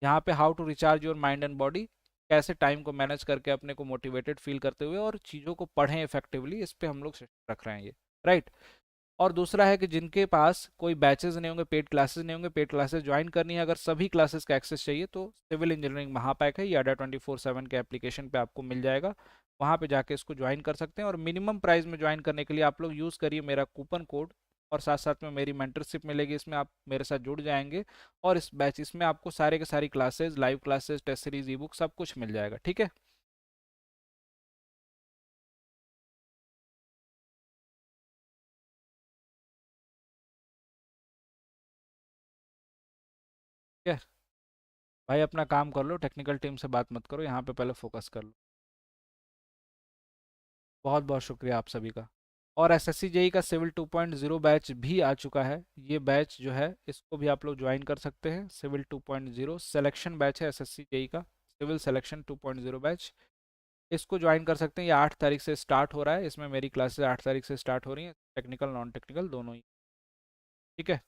यहाँ पे how to recharge your mind and body, कैसे टाइम को मैनेज करके अपने को मोटिवेटेड फील करते हुए और चीज़ों को पढ़ें इफेक्टिवली, इस पे हम लोग सेशन रख रहे हैं ये, राइट। और दूसरा है कि जिनके पास कोई बैचेस नहीं होंगे, पेड क्लासेस नहीं होंगे, पेड क्लासेस ज्वाइन करनी है, अगर सभी क्लासेस का एक्सेस चाहिए तो सिविल इंजीनियरिंग महापैक है, ये ADA 24/7 के एप्लीकेशन पे आपको मिल जाएगा, वहाँ पे जाके इसको ज्वाइन कर सकते हैं। और मिनिमम प्राइस में ज्वाइन करने के लिए आप लोग यूज़ करिए मेरा कूपन कोड, और साथ साथ में मेरी मेंटरशिप मिलेगी, इसमें आप मेरे साथ जुड़ जाएंगे, और इस बैच इसमें आपको सारे के सारी classes, live classes, test series, e book सब कुछ मिल जाएगा, ठीक है। ठीक है भाई, अपना काम कर लो, टेक्निकल टीम से बात मत करो, यहाँ पे पहले फोकस कर लो। बहुत बहुत शुक्रिया आप सभी का। और एसएससी जेई का सिविल 2.0 बैच भी आ चुका है, ये बैच जो है इसको भी आप लोग ज्वाइन कर सकते हैं, सिविल 2.0 सिलेक्शन बैच है एसएससी जेई का, सिविल सिलेक्शन 2.0 बैच, इसको ज्वाइन कर सकते हैं। ये 8 तारीख से स्टार्ट हो रहा है, इसमें मेरी क्लासेस 8 तारीख से स्टार्ट हो रही हैं, टेक्निकल नॉन टेक्निकल दोनों ही। ठीक है,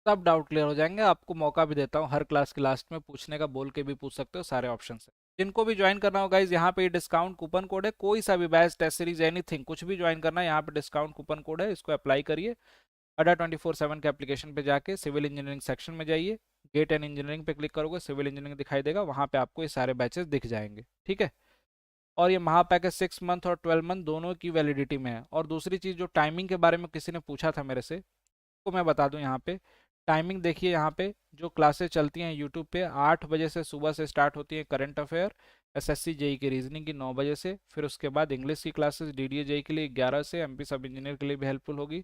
सब डाउट क्लियर हो जाएंगे, आपको मौका भी देता हूँ हर क्लास के लास्ट में पूछने का, बोल के भी पूछ सकते हो, सारे ऑप्शन है। जिनको भी ज्वाइन करना हो गाइज, यहाँ पे डिस्काउंट कूपन कोड है, कोई सा भी बैच, टेस्ट सीरीज, एनीथिंग, कुछ भी ज्वाइन करना है, यहाँ पे डिस्काउंट कूपन कोड है, इसको अप्लाई करिए। ADA 24/7 के एप्लीकेशन पे जाके सिविल इंजीनियरिंग सेक्शन में जाइए, गेट एंड इंजीनियरिंग पे क्लिक करोगे, सिविल इंजीनियरिंग दिखाई देगा, वहाँ पे आपको ये सारे बैचेस दिख जाएंगे, ठीक है। और ये महापैकेज 6 मंथ और 12 मंथ दोनों की वैलिडिटी में है। और दूसरी चीज़, जो टाइमिंग के बारे में किसी ने पूछा था मेरे से, को मैं बता दूं यहाँ पे, टाइमिंग देखिए, यहाँ पे जो क्लासेस चलती हैं यूट्यूब पे, 8 बजे से सुबह से स्टार्ट होती है करंट अफेयर, एसएससी जेई की रीजनिंग की 9 बजे से, फिर उसके बाद इंग्लिश की क्लासेस डीडीए जेई के लिए 11 से, एमपी सब इंजीनियर के लिए भी हेल्पफुल होगी,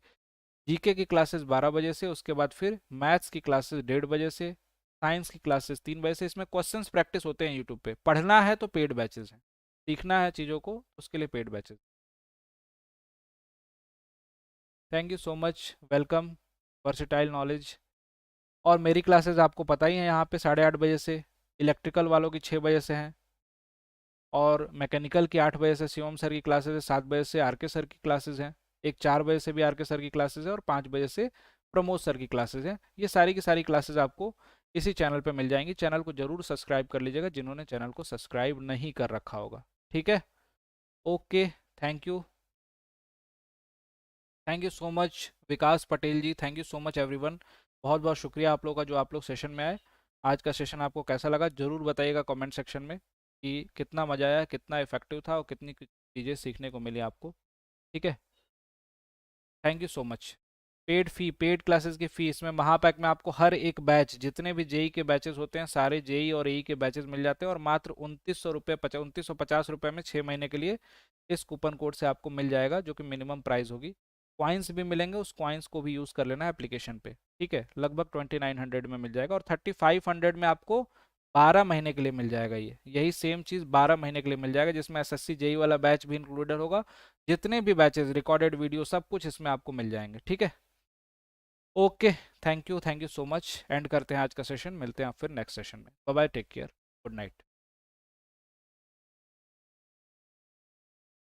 जीके की क्लासेस 12 बजे से, उसके बाद फिर मैथ्स की क्लासेस 1:30 बजे से, साइंस की क्लासेस 3 बजे से। इसमें क्वेश्चंस प्रैक्टिस होते हैं यूट्यूब पे, पढ़ना है तो पेड बैचेस हैं, सीखना है चीज़ों को उसके लिए paid batches. Thank you so much, welcome, versatile knowledge. और मेरी क्लासेस आपको पता ही है, यहाँ पे 8:30 बजे से, इलेक्ट्रिकल वालों की 6 बजे से हैं, और मैकेनिकल की 8 बजे से शिवम सर की क्लासेस है, 7 बजे से आरके सर की क्लासेस हैं, एक 4 बजे से भी आरके सर की क्लासेस है, और 5 बजे से प्रमोद सर की क्लासेस हैं। ये सारी की सारी क्लासेस आपको इसी चैनल पे मिल जाएंगी, चैनल को जरूर सब्सक्राइब कर लीजिएगा जिन्होंने चैनल को सब्सक्राइब नहीं कर रखा होगा, ठीक है। Okay, thank you, thank you so much Vikas Patel ji, thank you so much everyone, बहुत बहुत शुक्रिया आप लोगों का जो आप लोग सेशन में आए। आज का सेशन आपको कैसा लगा जरूर बताइएगा कमेंट सेक्शन में, कि कितना मज़ा आया, कितना इफेक्टिव था, और कितनी चीज़ें सीखने को मिली आपको, ठीक है। Thank you so much. Paid fee, paid classes की फी, इसमें महापैक में आपको हर एक बैच, जितने भी जेई के बैचेस होते हैं सारे जेई और एई के बैचेस मिल जाते हैं, और मात्र 2900 रुपये, 2950 रुपये में 6 महीने के लिए इस कूपन कोड से आपको मिल जाएगा, जो कि मिनिमम प्राइस होगी। कॉइन्स भी मिलेंगे, उस कॉइन्स को भी यूज़ कर लेना है एप्लीकेशन पे, ठीक है, लगभग 2900 में मिल जाएगा, और 3500 में आपको 12 महीने के लिए मिल जाएगा, ये यही सेम चीज़ 12 महीने के लिए मिल जाएगा, जिसमें एसएससी जेई वाला बैच भी इंक्लूडेड होगा, जितने भी बैचेस, रिकॉर्डेड वीडियो, सब कुछ इसमें आपको मिल जाएंगे, ठीक है। Okay, thank you so much. End करते हैं आज का सेशन, मिलते हैं आप फिर नेक्स्ट सेशन में। Bye bye, take care, good night.